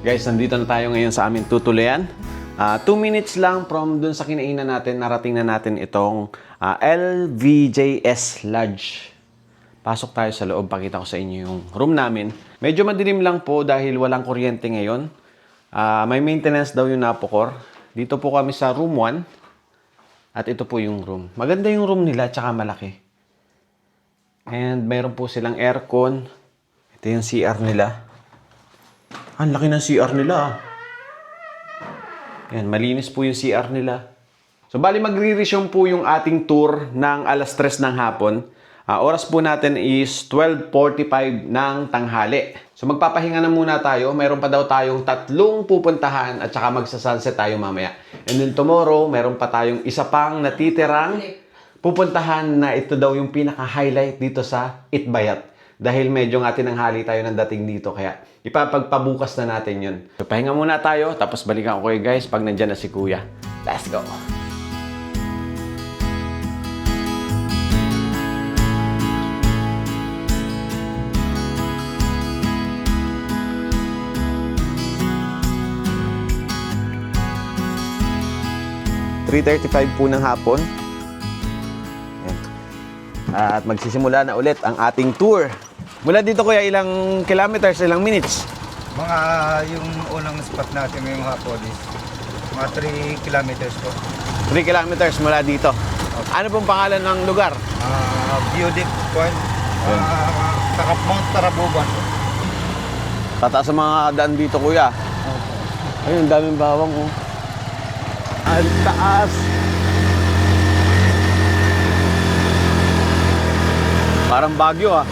Guys, nandito na tayo ngayon sa aming tutuluyan. 2 minutes lang from dun sa kinainan natin, narating na natin itong LVJS Lodge. Pasok tayo sa loob, pakita ko sa inyo yung room namin. Medyo madilim lang po dahil walang kuryente ngayon. May maintenance daw yung napokor. Dito po kami sa room 1. At ito po yung room. Maganda yung room nila, tsaka malaki. And mayroon po silang aircon. Ito yung CR nila. Ang laki ng CR nila. Yan, malinis po yung CR nila. So, bali magre-resume po yung ating tour ng alas 3 ng hapon. Oras po natin is 12:45 ng tanghali. So magpapahinga na muna tayo. Meron pa daw tayong 3 pupuntahan at saka magsa-sunset tayo mamaya. And then tomorrow, meron pa tayong isa pang natitirang pupuntahan na ito daw yung pinaka-highlight dito sa Itbayat. Dahil medyo nga tinanghali tayo ng dating dito, kaya ipapagpabukas na natin yun. So pahinga muna tayo, tapos balikan ko kayo guys pag nandyan na si Kuya. Let's go! .3:35 po ng hapon. Ayan. At magsisimula na ulit ang ating tour. Mula dito kuya, ilang kilometers, ilang minutes? Mga yung unang spot natin ngayong hapon is mga 3 kilometers po. 3 kilometers mula dito. Ano pong pangalan ng lugar? View Deep Point. Sa Mount Tarabuban. Tataas sa mga daan dito kuya. Ayun, daming bawang oh. Ang taas. Parang Baguio ah.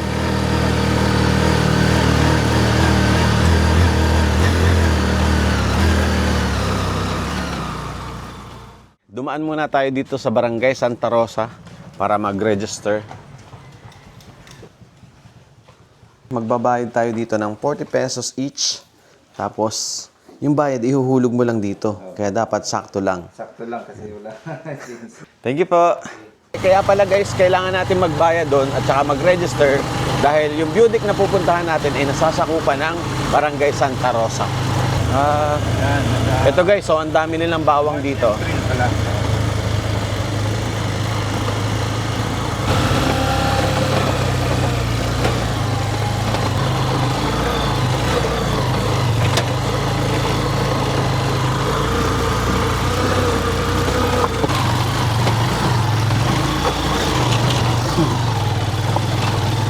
Dumaan muna tayo dito sa Barangay Santa Rosa para mag-register. Magbabayad tayo dito ng 40 pesos each. Tapos, yung bayad, ihuhulog mo lang dito. Kaya dapat sakto lang. Sakto lang kasi wala. Thank you po. Kaya pala guys, kailangan natin magbayad doon at saka mag-register dahil yung Budik na pupuntahan natin ay nasasakupan ng Barangay Santa Rosa. Ito guys, so ang dami nilang bawang dito.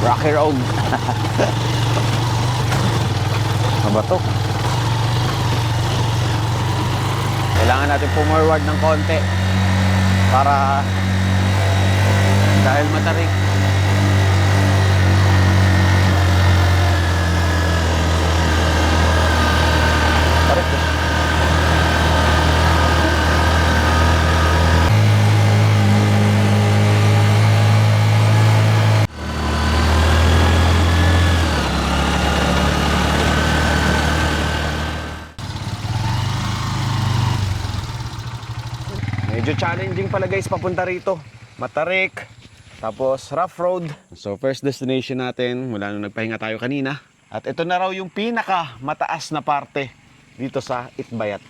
Rocky Road. Ano ba to? Kailangan natin pumorward ng konti para dahil matarik. Tarik eh. Medyo challenging pala guys papunta rito. Matarik, tapos rough road. So first destination natin mula nung nagpahinga tayo kanina. At ito na raw yung pinaka mataas na parte dito sa Itbayat.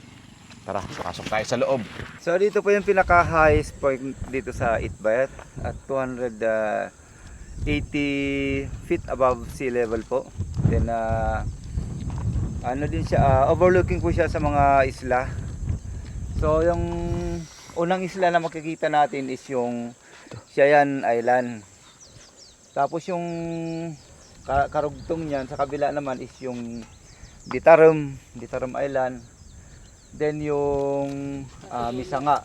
Tara, pasok tayo sa loob. So dito po yung pinaka-highest point dito sa Itbayat at 280 feet above sea level po. Then ano din siya, overlooking po siya sa mga isla. So yung unang isla na makikita natin is yung Siayan Island. Tapos yung karugtong niyan sa kabila naman is yung Ditarum Island. Then yung Misanga.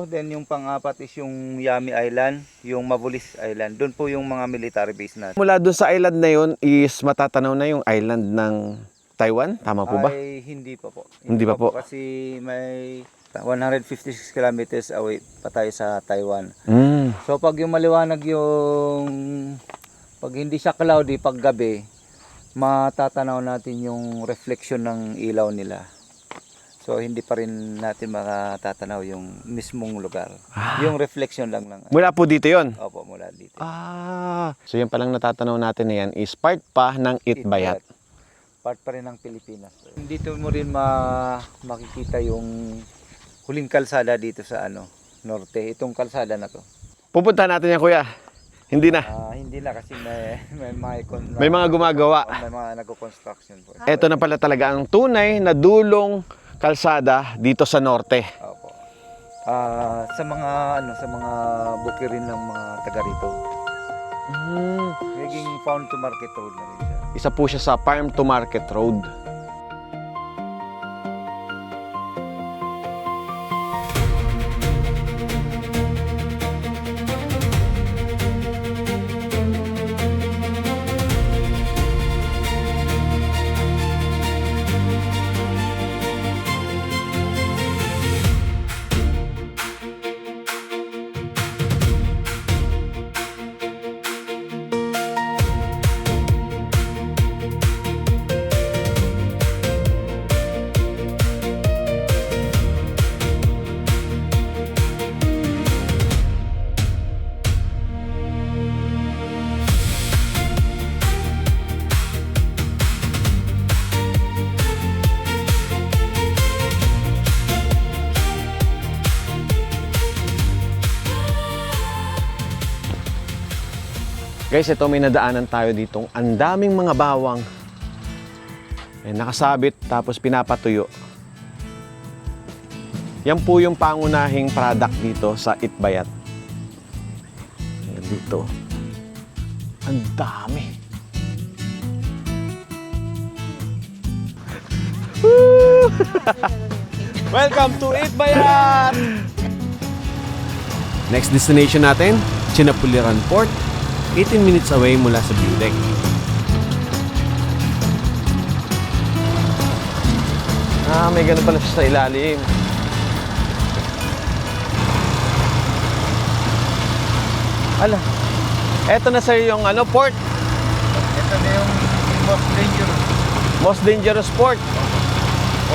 Then yung pang-apat is yung Yami Island, yung Mabulis Island. Doon po yung mga military base natin. Mula doon sa island na yun is matatanaw na yung island ng Taiwan. Tama po ba? Ay, hindi pa po. Hindi pa po. Kasi may 156 kilometers away pa tayo sa Taiwan. So pag yung maliwanag yung pag hindi siya cloudy pag gabi, matatanaw natin yung reflection ng ilaw nila. So hindi pa rin natin makatatanaw yung mismong lugar. Yung reflection lang ng Mula po dito yon. Opo, mula dito. So yung palang natatanaw natin na yan is part pa ng Itbayat. Part pa rin ng Pilipinas. Dito mo rin makikita yung huling kalsada dito sa norte. Itong kalsada na to. Pupunta natin yan kuya. Hindi na. Hindi na kasi May mga gumagawa. May mga nagko-construction po. Ito na pala talaga ang tunay na dulong kalsada dito sa norte. Opo. Sa mga bukirin ng mga taga rito. Naging farm to market road na rin siya. Isa po siya sa farm to market road. Guys, ito may nadaanan tayo ditong ang daming mga bawang. Nakasabit tapos pinapatuyo. Yan po yung pangunahing product dito sa Itbayat. Ayan dito. Ang dami. Woo! Welcome to Itbayat! Next destination natin, Chinapuliran Port. 18 minutes away mula sa view deck. May ganun pala siya sa ilalim. Ala, eto na sir yung port. Ito na yung most dangerous. Most dangerous port.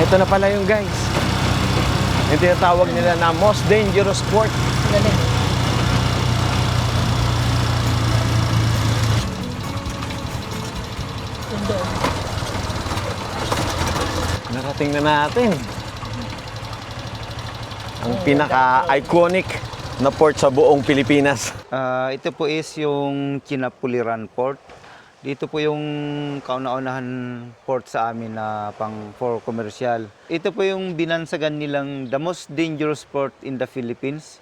Eto na pala yung guys. Yung tinatawag nila na most dangerous port. Narating na natin ang pinaka-iconic na port sa buong Pilipinas. Ito po is yung Chinapuliran Port. Dito po yung kauna-unahan port sa amin na for commercial. Ito po yung binansagan nilang the most dangerous port in the Philippines.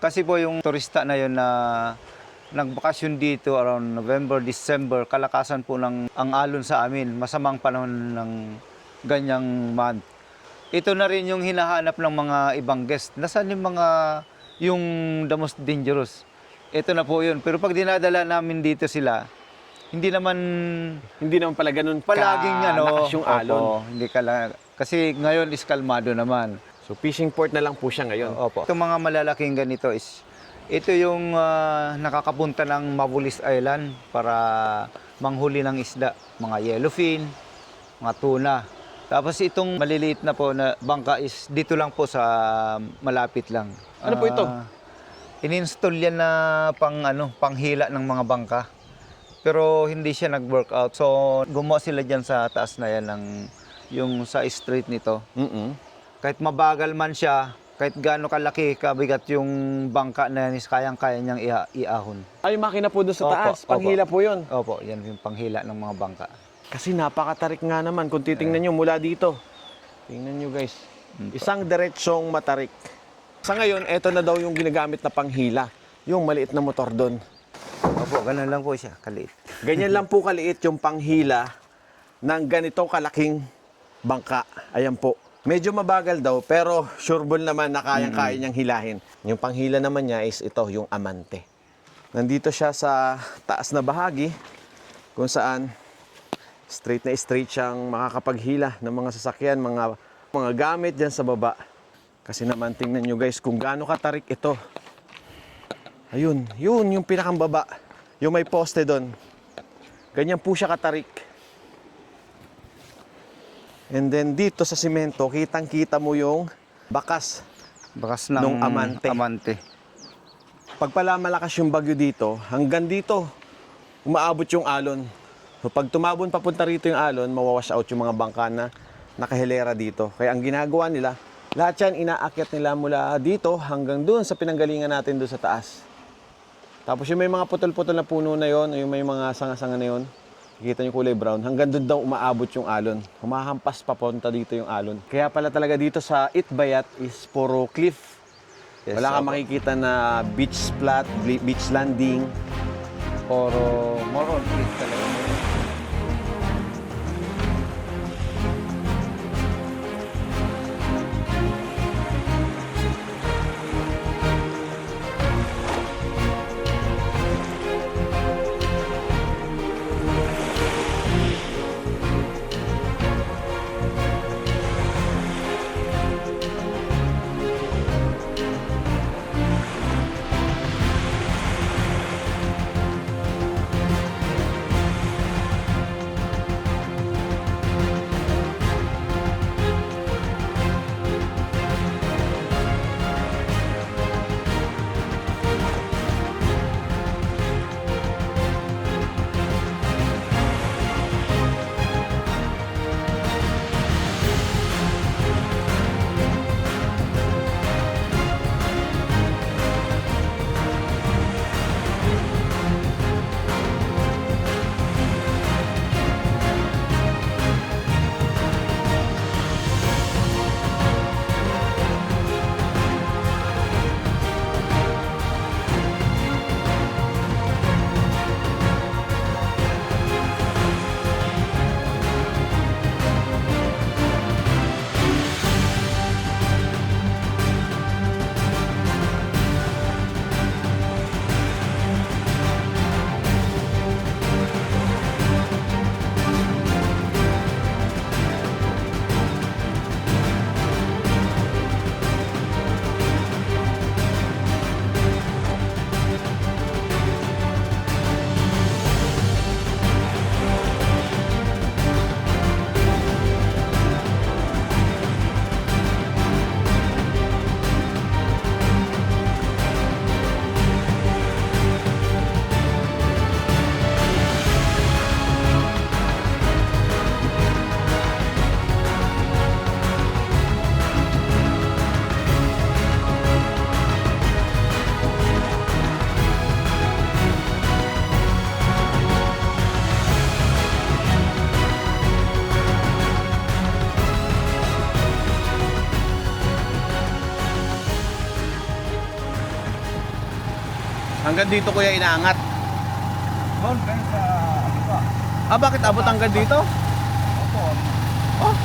Kasi po yung turista na yun na nagbakasyon dito around November, December, kalakasan po ng ang alon sa amin, masamang panahon ng ganyang month. Ito na rin yung hinahanap ng mga ibang guest. Nasaan yung the most dangerous? Ito na po yun. Pero pag dinadala namin dito sila, hindi naman pala ganun palaging lakas yung alon. Opo, hindi kasi ngayon is kalmado naman. So fishing port na lang po siya ngayon. Opo. Itong mga malalaking ganito ito yung nakakapunta ng Mabulis Island para manghuli ng isda, mga yellowfin, mga tuna. Tapos itong maliliit na po na bangka is dito lang po sa malapit lang. Ano po ito? In-install yan na panghila ng mga bangka. Pero hindi siya nag-workout. So gumawa sila dyan sa taas na yan yung sa street nito. Kahit mabagal man siya, kahit gaano kalaki, kabigat yung bangka na yan is kayang-kaya niyang iahon. Ay, makina po doon sa Opo, taas. Panghila po yun. Opo, yan yung panghila ng mga bangka. Kasi napakatarik nga naman. Kung titingnan nyo mula dito. Tingnan nyo guys. Isang diretsyong matarik. Sa ngayon, eto na daw yung ginagamit na panghila. Yung maliit na motor doon. Opo, ganun lang po siya, kaliit. Ganyan lang po kaliit yung panghila ng ganito kalaking bangka. Ayan po. Medyo mabagal daw, pero sureball naman na kayang-kaya niyang hilahin. Yung panghila naman niya is ito, yung amante. Nandito siya sa taas na bahagi, kung saan straight na straight siyang makakapaghila ng mga sasakyan, mga gamit dyan sa baba. Kasi naman, tingnan nyo guys, kung gaano katarik ito. Ayun, yun yung pinakang baba. Yung may poste doon. Ganyan po siya katarik. And then dito sa simento, kitang-kita mo yung bakas ng amante. Pag pala malakas yung bagyo dito, hanggang dito, umaabot yung alon. So pag tumabon papunta rito yung alon, mawawash out yung mga bangka na nakahilera dito. Kaya ang ginagawa nila, lahat yan inaakyat nila mula dito hanggang doon sa pinanggalingan natin doon sa taas. Tapos yung may mga putol-putol na puno na yon, yung may mga sanga-sanga na yon, nakikita nyo kulay brown, hanggang doon daw umaabot yung alon. Humahampas papunta dito yung alon. Kaya pala talaga dito sa Itbayat is puro cliff. Yes, wala kang makikita na beach splat, beach landing. Puro more on cliff talaga. Hanggang dito kuya inaangat. Doon kayo sa ano pa? Ah, bakit abot hanggang dito? Opo. Oh.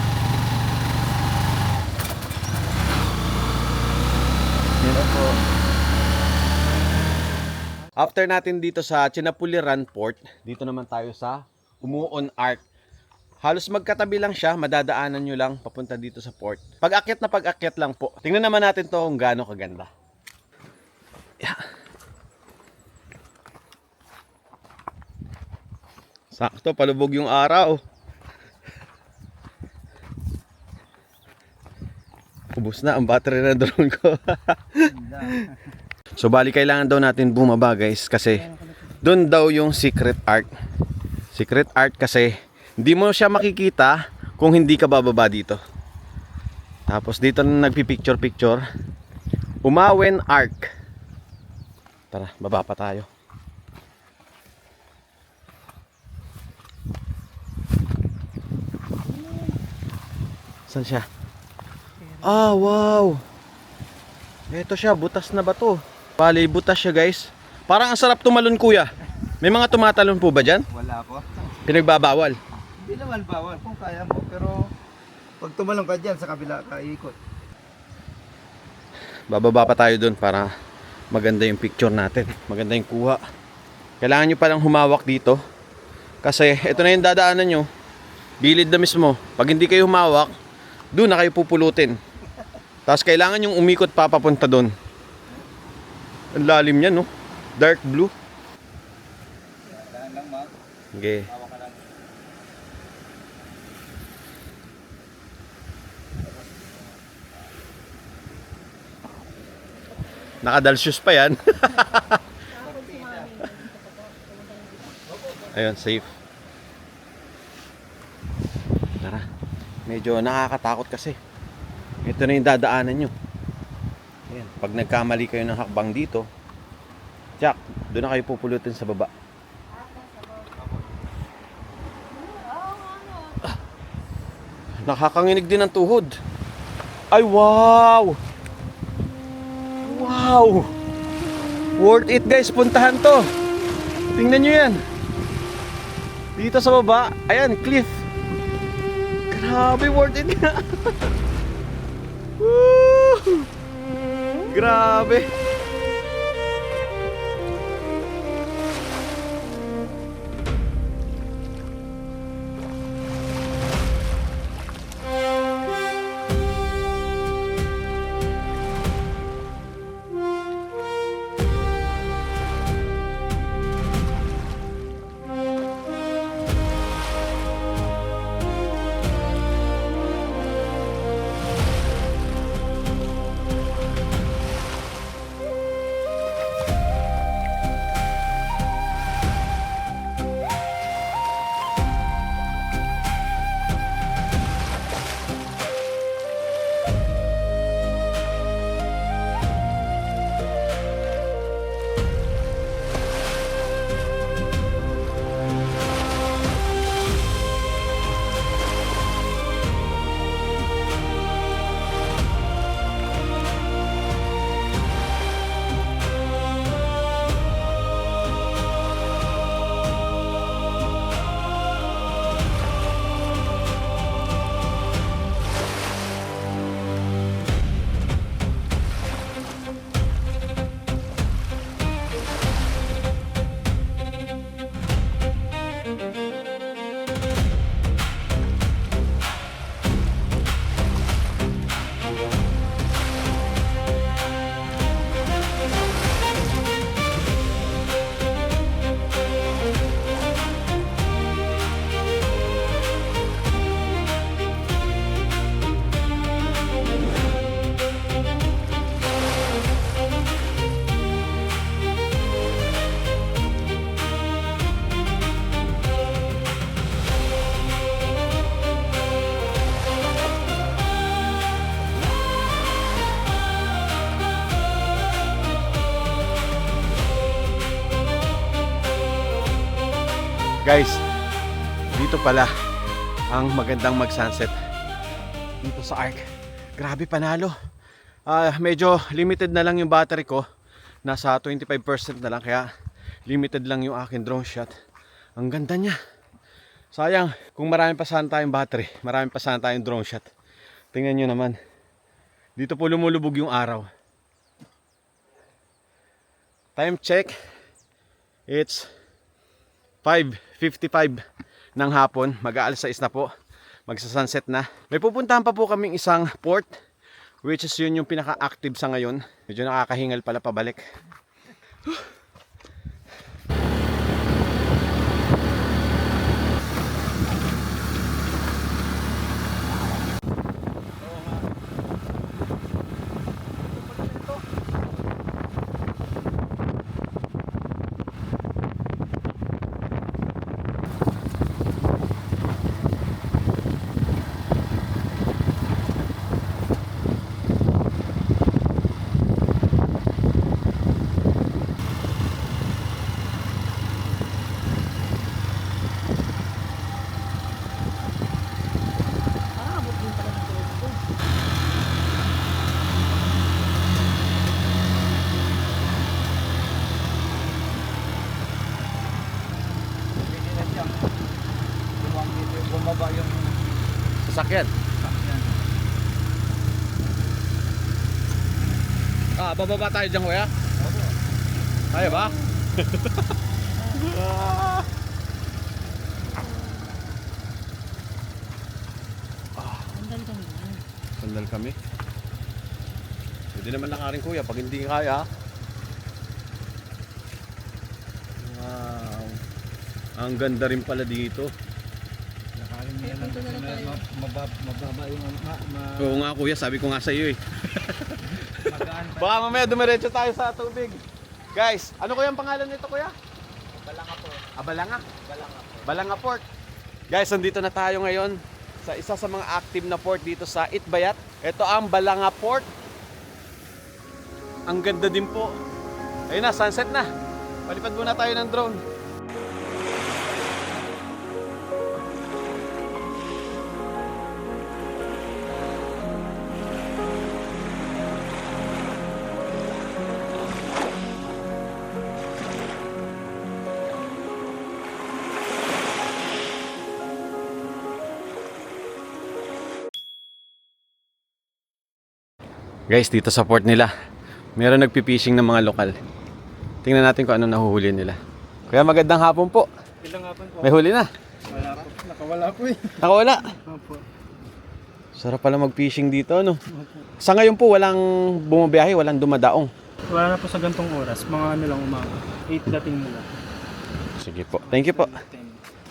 Yan po. After natin dito sa Chinapuliran Port, dito naman tayo sa Umuon Arc. Halos magkatabi lang siya, madadaanan nyo lang papunta dito sa port. Pag-akyat na pag-akyat lang po. Tingnan naman natin to kung gaano kaganda. Yeah. Sakto, palubog yung araw. Ubus na ang battery na drone ko. So bali kailangan daw natin bumaba guys kasi doon daw yung secret art. Secret art kasi hindi mo siya makikita kung hindi ka bababa dito. Tapos dito na nagpi-picture. Umawen Arc. Tara, baba pa tayo. Saan siya? Ah, wow. Ito siya, butas na ba to? Bali, butas siya guys. Parang ang sarap tumalon kuya. May mga tumatalon po ba dyan? Wala po. Pinagbabawal. Hindi naman bawal kung kaya mo, pero pag tumalong ka dyan sa kabila ka ikot. Bababa pa tayo dun para maganda yung picture natin. Maganda yung kuha. Kailangan nyo palang humawak dito. Kasi ito na yung dadaanan nyo. Bilid na mismo. Pag hindi kayo humawak, doon na kayo pupulutin. Tapos kailangan yung umikot pa papunta doon. Ang lalim yan, no? Dark blue. Okay. Nakadalsyos pa yan. Ayun, safe. Tara. Medyo nakakatakot kasi. Ito na yung dadaanan nyo. Ayan. Pag nagkamali kayo ng hakbang dito, tsak, doon na kayo pupulutin sa baba. Nakakanginig din ang tuhod. Ay, wow! Wow! Worth it guys, puntahan to. Tingnan nyo yan. Dito sa baba, ayan, cliff. Grabe, worth it nga. Woo! Grabe. Guys, dito pala ang magandang mag-sunset dito sa Arc. Grabe, panalo. Medyo limited na lang yung battery ko. nasa 25% na lang, kaya limited lang yung aking drone shot. Ang ganda niya. Sayang, kung marami pa sana tayong battery, marami pa sana tayong drone shot. Tingnan nyo naman. Dito po lumulubog yung araw. Time check. It's 5:55 ng hapon. Mag-aalas 6 na po. Magsa-sunset na. May pupuntahan pa po kaming isang port, which is yun yung pinaka-active sa ngayon. Medyo nakakahingal pala pabalik. Bumaba yung Sasakyan. Bababa tayo dyan, kuya? Kaya ba? Sandal kami. Pwede naman nakarin, kuya, pag hindi kaya. Wow. Ang ganda rin pala dito. mababa yung Oo nga, kuya, sabi ko nga sa iyo eh. Baka mamaya dumiretso tayo sa tubig. Guys, ano kuya ang pangalan nito, kuya? Balanga po. Balanga? Balanga po. Balanga Port. Guys, nandito na tayo ngayon sa isa sa mga active na port dito sa Itbayat. Ito ang Balanga Port. Ang ganda din po. Ayun na, sunset na. Palipad muna tayo ng drone. Guys, dito sa port nila, meron nagpipishing ng mga lokal. Tingnan natin kung ano nahuhuli nila. Kuya, magandang hapon po. Ilang hapon po? May huli na. Wala po. Nakawala po eh. Nakawala. Opo. Sarap pala mag-fishing dito, no? Sa ngayon po, walang bumabiyahe, walang dumadaong. Wala na po sa gantong oras. Mga ano lang umaga. 8 dating nila. Sige po. Thank you po.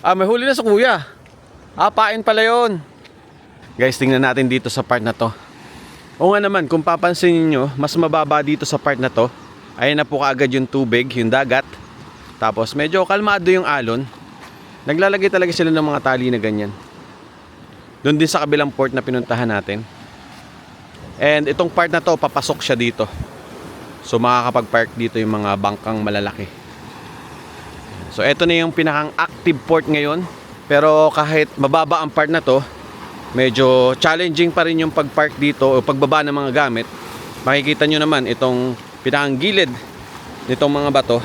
May huli na sa kuya. Pain pala yun. Guys, tingnan natin dito sa part na to. O nga naman, kung papansin niyo, mas mababa dito sa part na to. Ayun na po kaagad yung tubig, yung dagat. Tapos medyo kalmado yung alon. Naglalagay talaga sila ng mga tali na ganyan. Doon din sa kabilang port na pinuntahan natin. And itong part na to, papasok siya dito. So makakapag-park dito yung mga bangkang malalaki. So eto na yung pinakang active port ngayon. Pero kahit mababa ang part na to, medyo challenging pa rin yung pag-park dito o pagbaba ng mga gamit. Makikita nyo naman itong pinakang gilid nitong mga bato,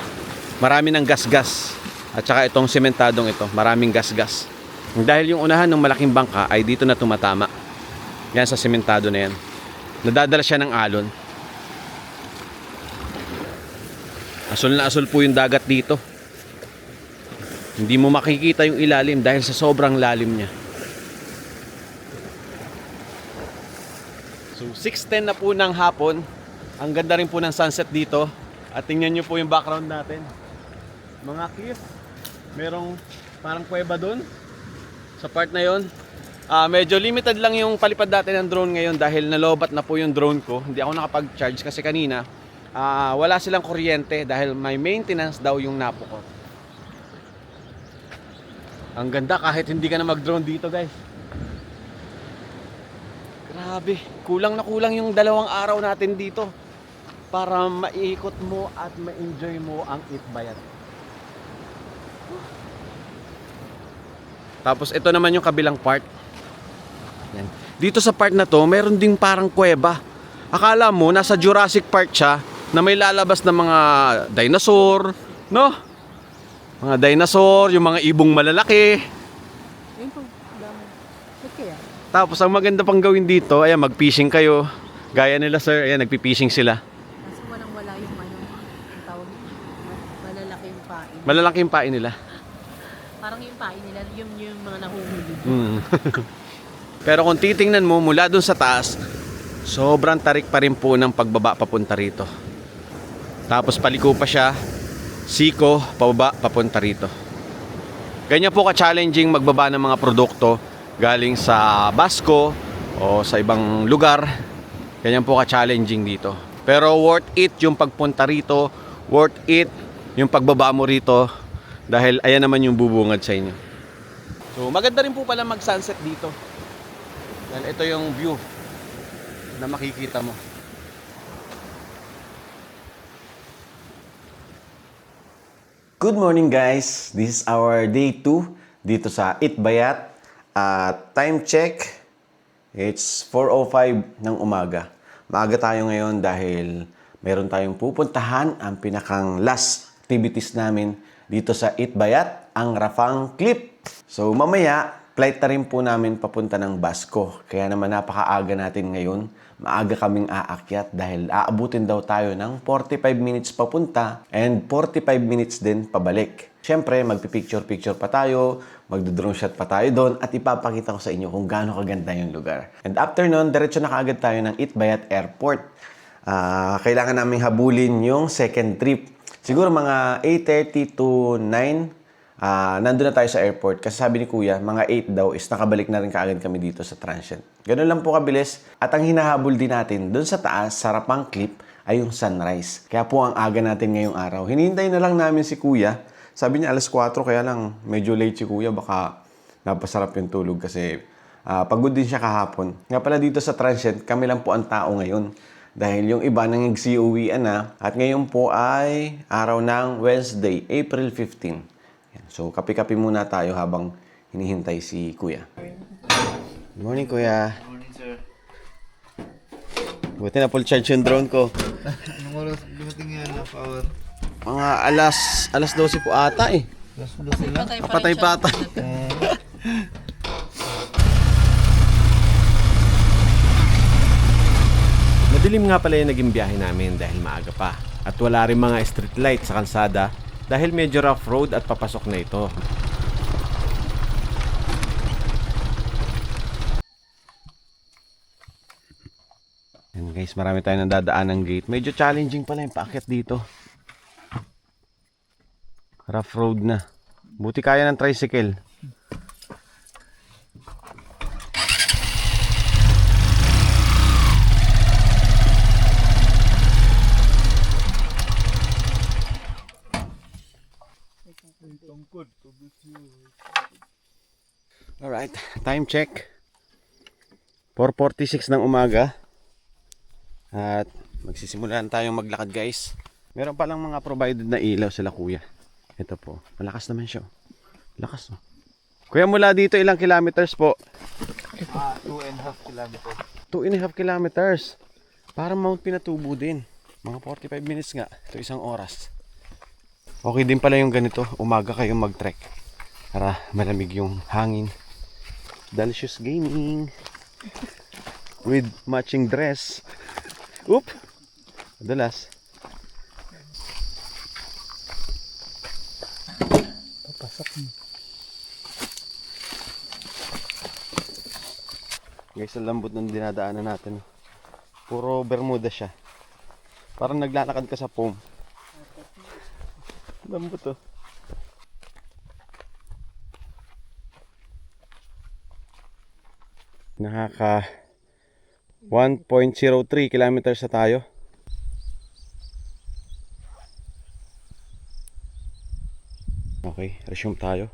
marami ng gas-gas. At saka itong sementadong ito, maraming gas-gas. Dahil yung unahan ng malaking bangka ay dito na tumatama. Yan sa sementado na yan. Nadadala siya ng alon. Asul na asul po yung dagat dito. Hindi mo makikita yung ilalim dahil sa sobrang lalim niya. So 6:10 na po ng hapon. Ang ganda rin po ng sunset dito. At tingnan nyo po yung background natin. Mga cliff. Merong parang kuweba doon. Sa part na yon. Medyo limited lang yung palipad natin ng drone ngayon dahil nalobat na po yung drone ko. Hindi ako nakapag-charge kasi kanina wala silang kuryente dahil may maintenance daw yung napo ko. Ang ganda kahit hindi ka na mag-drone dito, guys. Grabe, kulang na kulang yung 2 araw natin dito para maiikot mo at ma-enjoy mo ang Itbayat. Tapos ito naman yung kabilang part. Yan. Dito sa part na to, meron ding parang kuweba. Akala mo nasa Jurassic Park siya, na may lalabas na mga dinosaur, no? Mga dinosaur, yung mga ibong malalaki. Tapos ang maganda pang gawin dito, ayan, mag-fishing kayo. Gaya nila sir, ayan, nagpi-fishing sila. Kasi walang-wala yung ang tawag, malalaki yung pain. Malalaki yung pain nila. Parang yung pain nila, yung mga nahuhuli. Pero kung titingnan mo mula dun sa taas, sobrang tarik pa rin po ng pagbaba papunta rito. Tapos paliko pa siya, siko, pababa, papunta rito. Ganyan po ka-challenging magbaba ng mga produkto galing sa Basco o sa ibang lugar. Ganyan po ka-challenging dito. Pero worth it yung pagpunta rito, worth it yung pagbaba mo rito dahil ayan naman yung bubungad sa inyo. So maganda rin po pala mag-sunset dito. Dahil ito yung view na makikita mo. Good morning guys! This is our day 2 dito sa Itbayat. Time check, it's 4:05 ng umaga. Maaga tayo ngayon dahil meron tayong pupuntahan ang pinakang last activities namin dito sa Itbayat, ang Rafang Cliff. So mamaya, flight na rin po namin papunta ng Basco. Kaya naman napakaaga natin ngayon. Maaga kaming aakyat dahil aabutin daw tayo ng 45 minutes papunta and 45 minutes din pabalik. Siyempre, magpipicture-picture pa tayo, magdo-drone shot pa tayo doon at ipapakita ko sa inyo kung gaano kaganda yung lugar. And after nun, diretso na kaagad tayo ng Itbayat Airport. Kailangan naming habulin yung second trip. Siguro mga 8:30 to 9, nandun na tayo sa airport. Kasi sabi ni Kuya, mga 8 daw is nakabalik na rin kaagad kami dito sa transient. Ganun lang po kabilis. At ang hinahabol din natin doon sa taas, sa Rafang Cliff, ay yung sunrise. Kaya po ang aga natin ngayong araw. Hinihintay na lang namin si Kuya. Sabi niya alas 4, kaya lang medyo late si Kuya. Baka napasarap yung tulog kasi pagod din siya kahapon. Nga pala dito sa transient, kami lang po ang tao ngayon. Dahil yung iba nang nagsiuwian na. At ngayon po ay araw ng Wednesday, April 15. So, kape-kape muna tayo habang hinihintay si Kuya. Good morning, Kuya. Good morning, sir. Buti na full charge yung drone ko. Anong oras dumating yan na power? Mga alas 12 po ata eh. Alas 12 lang? Patay-patay. Madilim nga pala yung naging biyahe namin dahil maaga pa. At wala rin mga street light sa kalsada dahil medyo rough road at papasok na ito. Yan guys, marami tayong nadadaan ng gate. Medyo challenging pala yung paakyat dito. Rough road na. Buti kaya ng tricycle. Alright, time check. 4:46 ng umaga. At magsisimulan tayong maglakad guys. Meron palang mga provided na ilaw sila Kuya. Ito po, malakas naman siya. Lakas oh. Kuya, mula dito ilang kilometers po? 2.5 kilometers. 2.5 kilometers. Parang Mount Pinatubo din. Mga 45 minutes nga. Ito isang oras. Okay din pala yung ganito. Umaga kayong mag-trek. Para malamig yung hangin. Delicious gaming. With matching dress. Oop! Madalas. Papasok mo. Guys, ang lambot ng dinadaanan natin. Puro Bermuda siya. Parang naglalakad ka sa foam. Lambot to. Nakaka 1.03 kilometers na tayo. Okay, resume tayo.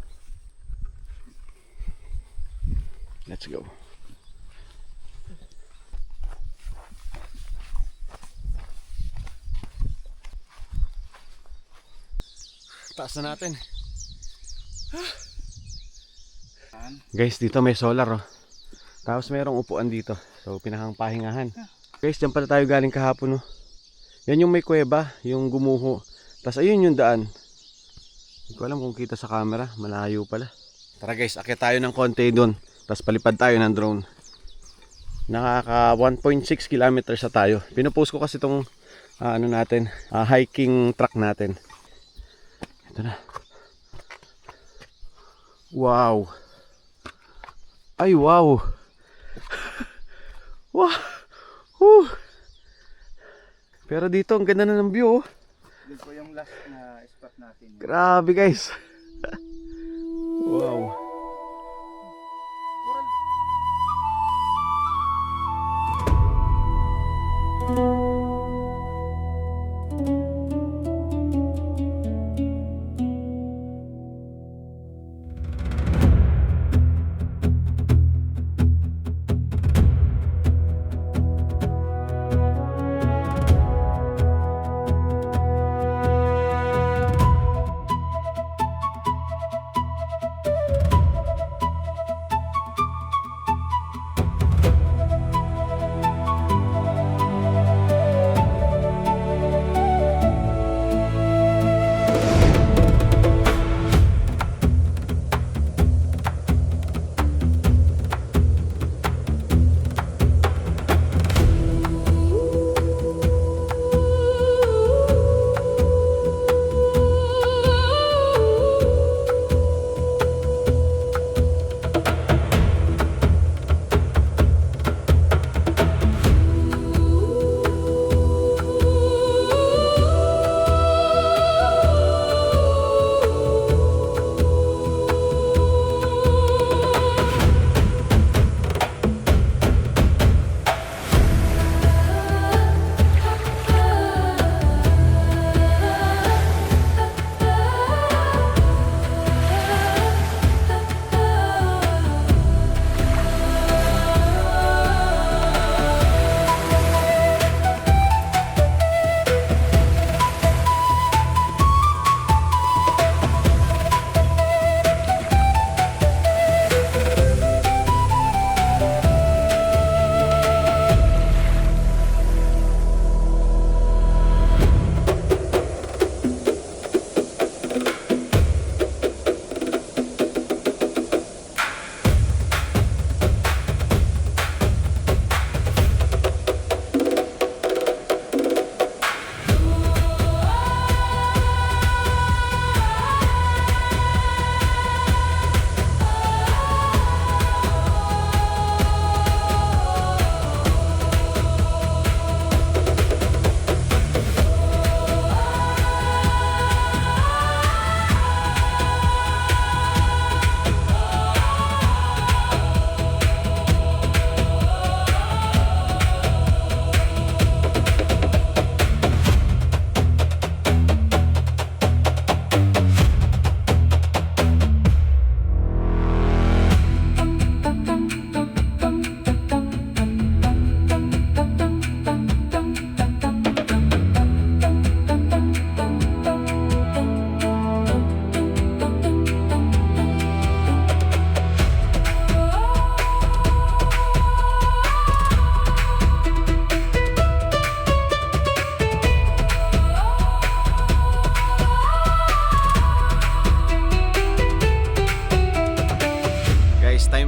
Let's go. Taas na natin. Guys, dito may solar oh. Tapos mayroong upuan dito. So pinakang pahingahan. Guys, dyan pala tayo galing kahapon oh. Yan yung may kuweba, yung gumuho. Tapos ayun yung daan. Hindi ko alam kung kita sa camera, malayo pala. Tara guys, akyat tayo ng konti doon. Tapos palipad tayo ng drone. Nakaka 1.6 kilometers na tayo. Pinupost ko kasi itong hiking track natin. Ito na. Wow. Ay wow. Wow. Pero dito ang ganda na ng view. Yun po yung last na spot natin. Grabe guys. Wow.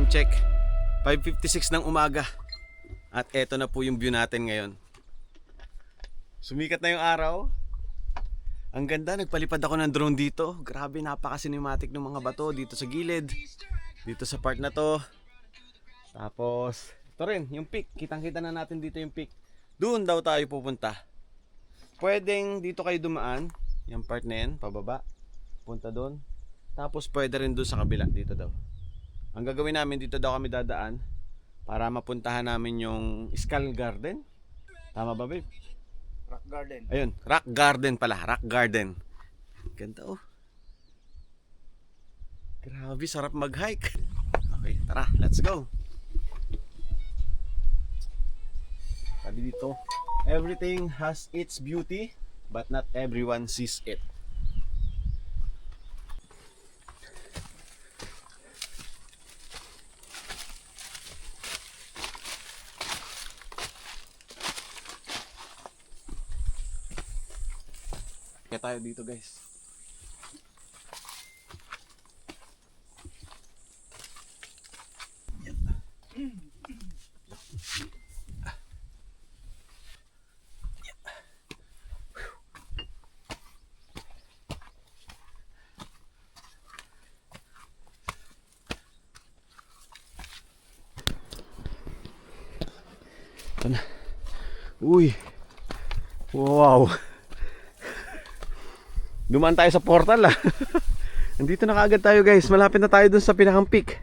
check. 5:56 ng umaga. At eto na po yung view natin ngayon. Sumikat na yung araw. Ang ganda, nagpalipad ako ng drone dito. Grabe, napaka-cinematic ng mga bato dito sa gilid. Dito sa part na to. Tapos, ito rin, yung peak. Kitang-kita na natin dito yung peak. Doon daw tayo pupunta. Pwedeng dito kayo dumaan. Yung part na yan, pababa. Punta doon. Tapos pwede rin doon sa kabila, dito daw. Ang gagawin namin, dito daw kami dadaan para mapuntahan namin yung Skull Garden. Tama ba, babe? Rock Garden. Ayun, Rock Garden pala, Rock Garden. Ganda oh. Grabe, sarap mag-hike. Okay, tara, let's go. Sabi dito, everything has its beauty, but not everyone sees it. Kaya tayo dito guys. Ito na. Uy. Wow. Dumaan tayo sa portal ah. Nandito na kaagad tayo guys. Malapit na tayo dun sa pinakang peak.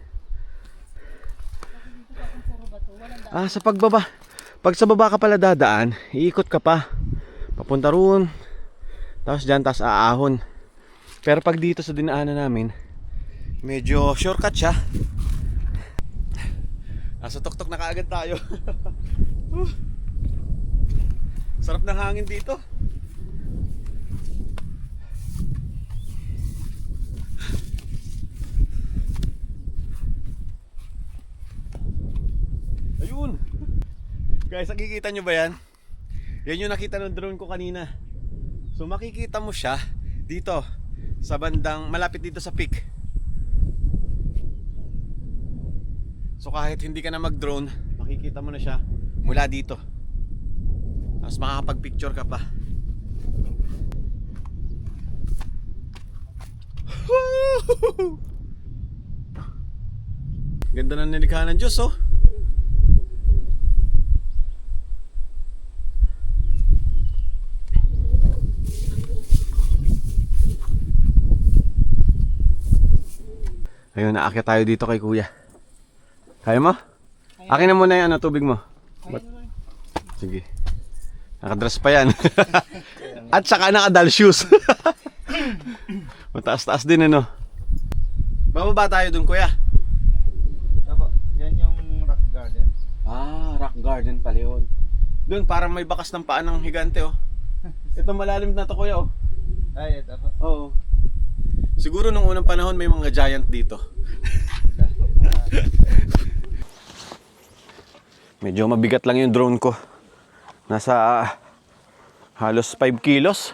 Ah, sa pagbaba. Pag sa baba ka pala dadaan, iikot ka pa. Papunta roon. Tapos dyan, tapos aahon. Pero pag dito sa dinaanan namin, medyo shortcut siya. Nasa tuktok na kaagad tayo. Sarap ng hangin dito. Ayun. Guys, nakikita nyo ba yan? Yan yung nakita ng drone ko kanina. So makikita mo siya dito sa bandang malapit dito sa peak. So kahit hindi ka na mag-drone, makikita mo na siya mula dito. Tapos makakapag-picture ka pa. Ganda ng nilikha ng Diyos, oh. Ayun, naakyat tayo dito kay kuya. Kaya mo? Akin na muna yung tubig mo. Sige. Nakadress pa yan. At saka nakadal shoes. Mataas-taas din ano. Bababa tayo dun kuya. Yan yung rock garden. Ah, rock garden pala yun. Dun parang may bakas ng paa ng higante oh. Ito malalim na to kuya oh. Ay, ito po. Oo. Siguro nung unang panahon may mga giant dito. Medyo mabigat lang yung drone ko. Nasa halos 5 kilos.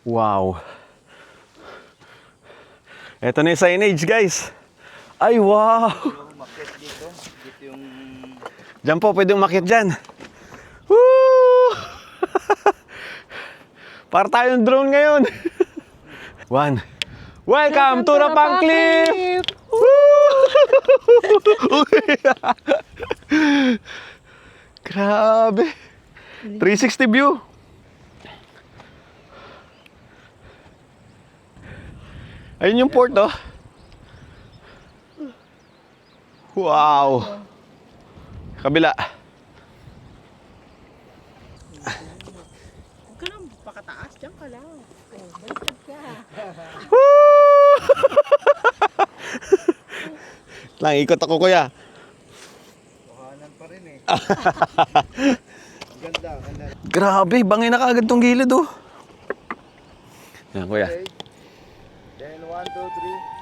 Wow. Ito na yung signage guys. Ay wow. Umakyat dito. Dito yung... Diyan po pwede umakyat dyan. Woo! Para tayong drone ngayon. 1. Welcome to Rapang Cliff! Grabe. 360 view. Ayun yung port oh. Wow. Kabila. Huwag ka lang pakataas, dyan ka lang. Oh, baliktad ka. Lang, ikot ako kuya. Buhanan pa rin eh. Ganda, ganda. Grabe, bangin na kaagad tong gilid oh. Yan kuya. Then 1, 2, 3.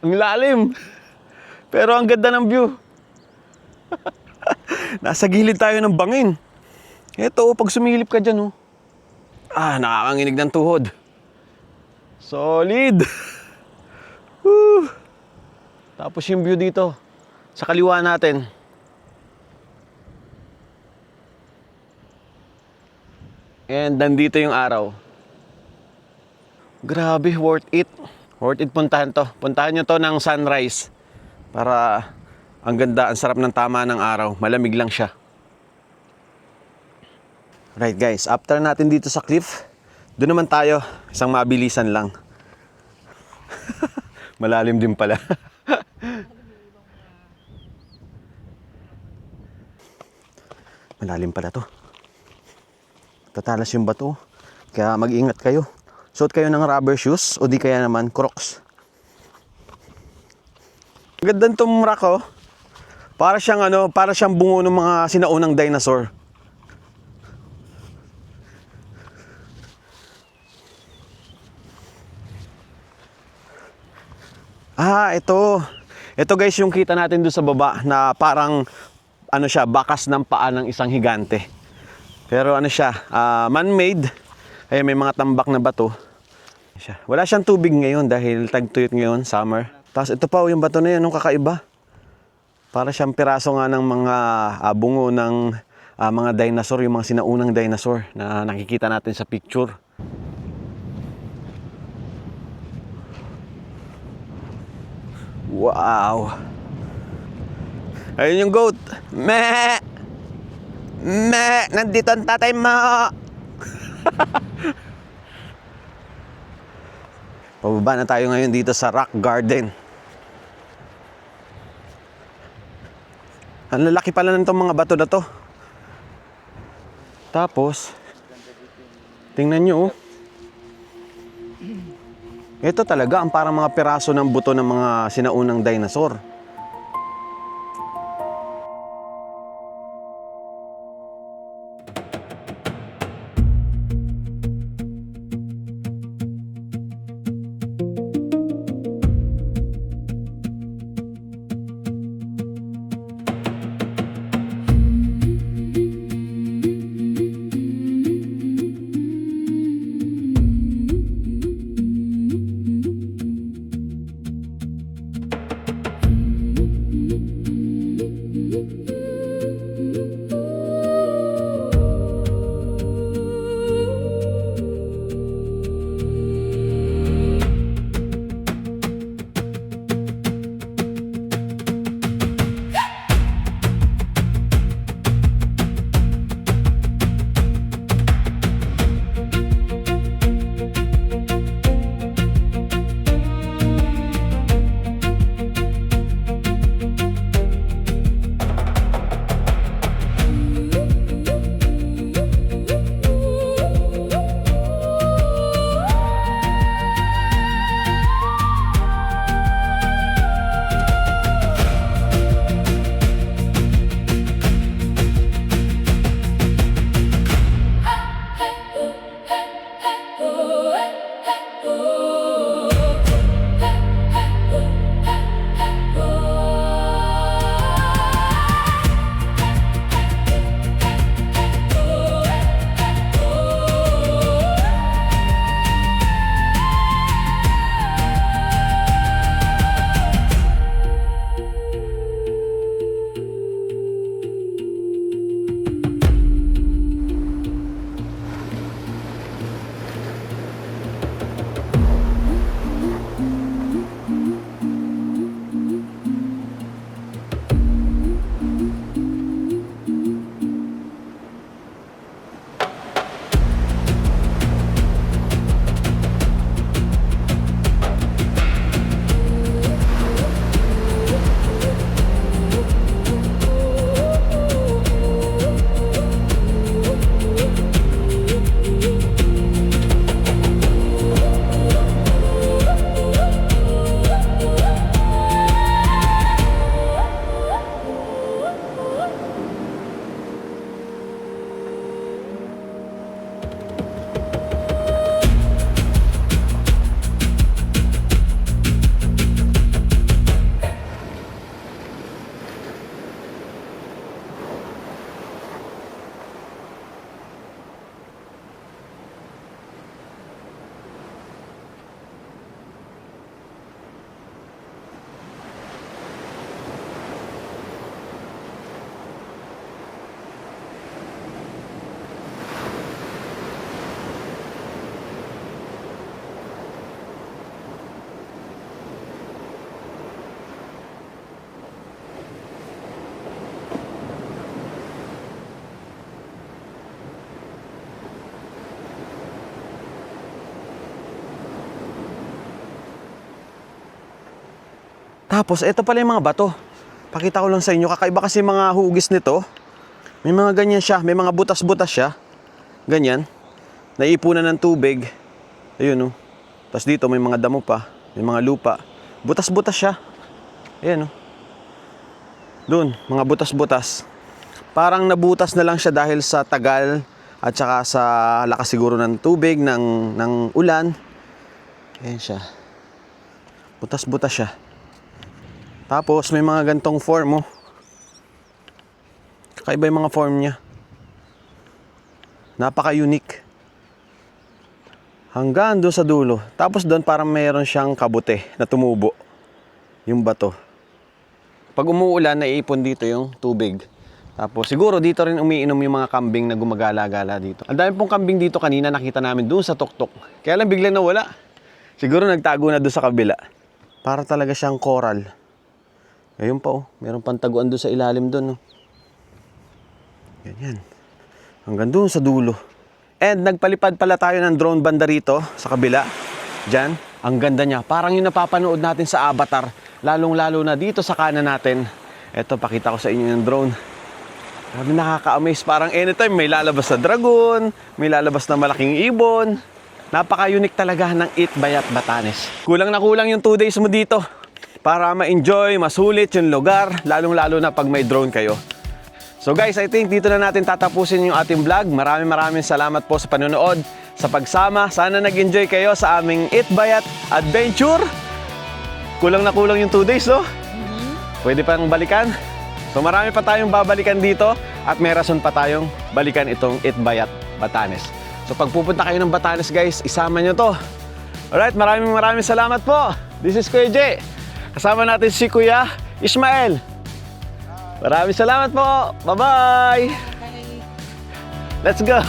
Ang lalim. Pero ang ganda ng view. Nasa gilid tayo ng bangin. Eto, pag sumilip ka dyan, oh. Nakakanginig ng tuhod. Solid. Woo. Tapos yung view dito, sa kaliwa natin. And nandito yung araw. Grabe, worth it. Worth it puntahan to. Puntahan nyo to ng sunrise. Para ang ganda, ang sarap ng tama ng araw. Malamig lang siya. Right guys, after natin dito sa cliff, doon naman tayo. Isang mabilisan lang. Malalim din pala. Malalim pala to. Tatalas yung bato. Kaya mag-ingat kayo. Suot kayo ng rubber shoes o di kaya naman Crocs. Gandang tong rock, oh. Para siyang bungo ng mga sinaunang dinosaur. Ito. Ito guys yung kita natin doon sa baba na parang bakas ng paa ng isang higante. Pero man-made. Ay may mga tambak na bato. Wala siyang tubig ngayon dahil tagtuyot ngayon, summer. Tapos ito pa yung bato na yan, kakaiba. Para siyang piraso nga ng mga bungo ng mga dinosaur, yung mga sinaunang dinosaur na nakikita natin sa picture. Wow! Ayun yung goat. Meh! Meh! Nandito ang tatay mo! Pababa na tayo ngayon dito sa Rock Garden. Ang lalaki pala nitong mga bato na to. Tapos, tingnan nyo, oh. Ito talaga ang parang mga piraso ng buto ng mga sinaunang dinosaur. Tapos, ito pala yung mga bato. Pakita ko lang sa inyo. Kakaiba kasi mga hugis nito. May mga ganyan siya. May mga butas-butas siya. Ganyan. Naipunan ng tubig. Ayun, oh. Tapos dito, may mga damo pa. May mga lupa. Butas-butas siya. Ayan, oh. Doon, mga butas-butas. Parang nabutas na lang siya dahil sa tagal at saka sa lakas siguro ng tubig, ng ulan. Ayan siya. Butas-butas siya. Tapos may mga gantong form, oh. Kakaiba yung mga form niya. Napaka-unique. Hanggang doon sa dulo. Tapos doon parang mayroon siyang kabute na tumubo. Yung bato. Pag umuulan, naiipon dito yung tubig. Tapos siguro dito rin umiinom yung mga kambing na gumagala-gala dito. Ang dami pong kambing dito kanina, nakita namin doon sa tuktok. Kaya lang biglang nawala. Siguro nagtago na doon sa kabila. Para talaga siyang coral. Ayun pa, oh. Meron pang taguan doon sa ilalim doon, oh. Ganyan. Hanggang doon sa dulo. And nagpalipad pala tayo ng drone banda rito sa kabila. Diyan. Ang ganda niya. Parang yung napapanood natin sa Avatar. Lalong-lalo na dito sa kanan natin. Eto, pakita ko sa inyo yung drone. Grabe, nakaka-amaze. Parang anytime may lalabas na dragon, may lalabas na malaking ibon. Napaka-unique talaga ng Eat Bayat Batanes. Kulang na kulang yung 2 days mo dito para ma-enjoy, masulit yung lugar, lalong-lalo na pag may drone kayo. So guys, I think dito na natin tatapusin yung ating vlog. Maraming salamat po sa panonood, sa pagsama. Sana nag-enjoy kayo sa aming Eat Bayat Adventure. Kulang na kulang yung 2 days, no? Pwede pang balikan. So marami pa tayong babalikan dito at may rason pa tayong balikan itong Eat Bayat Batanes. So pag pupunta kayo ng Batanes, guys, isama nyo to. Alright, maraming salamat po. This is Kuya J. Kasama natin si Kuya Ismael. Maraming salamat po. Bye-bye. Let's go.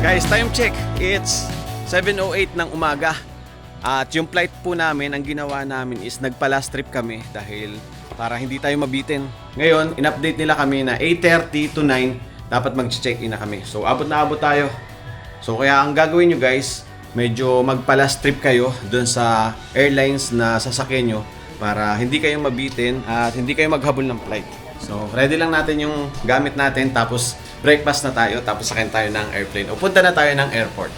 Guys, time check. It's 7:08 ng umaga. At yung flight po namin, ang ginawa namin is nagpa-last trip kami dahil para hindi tayo mabitin. Ngayon, in-update nila kami na 8:30 to 9 dapat mag-check-in na kami. So, abot na abot tayo. So, kaya ang gagawin nyo guys, medyo magpa-last trip kayo dun sa airlines na sasakyan nyo para hindi kayo mabitin at hindi kayo maghabol ng flight. So, ready lang natin yung gamit natin tapos breakfast na tayo tapos sakyan tayo ng airplane o punta na tayo ng airport.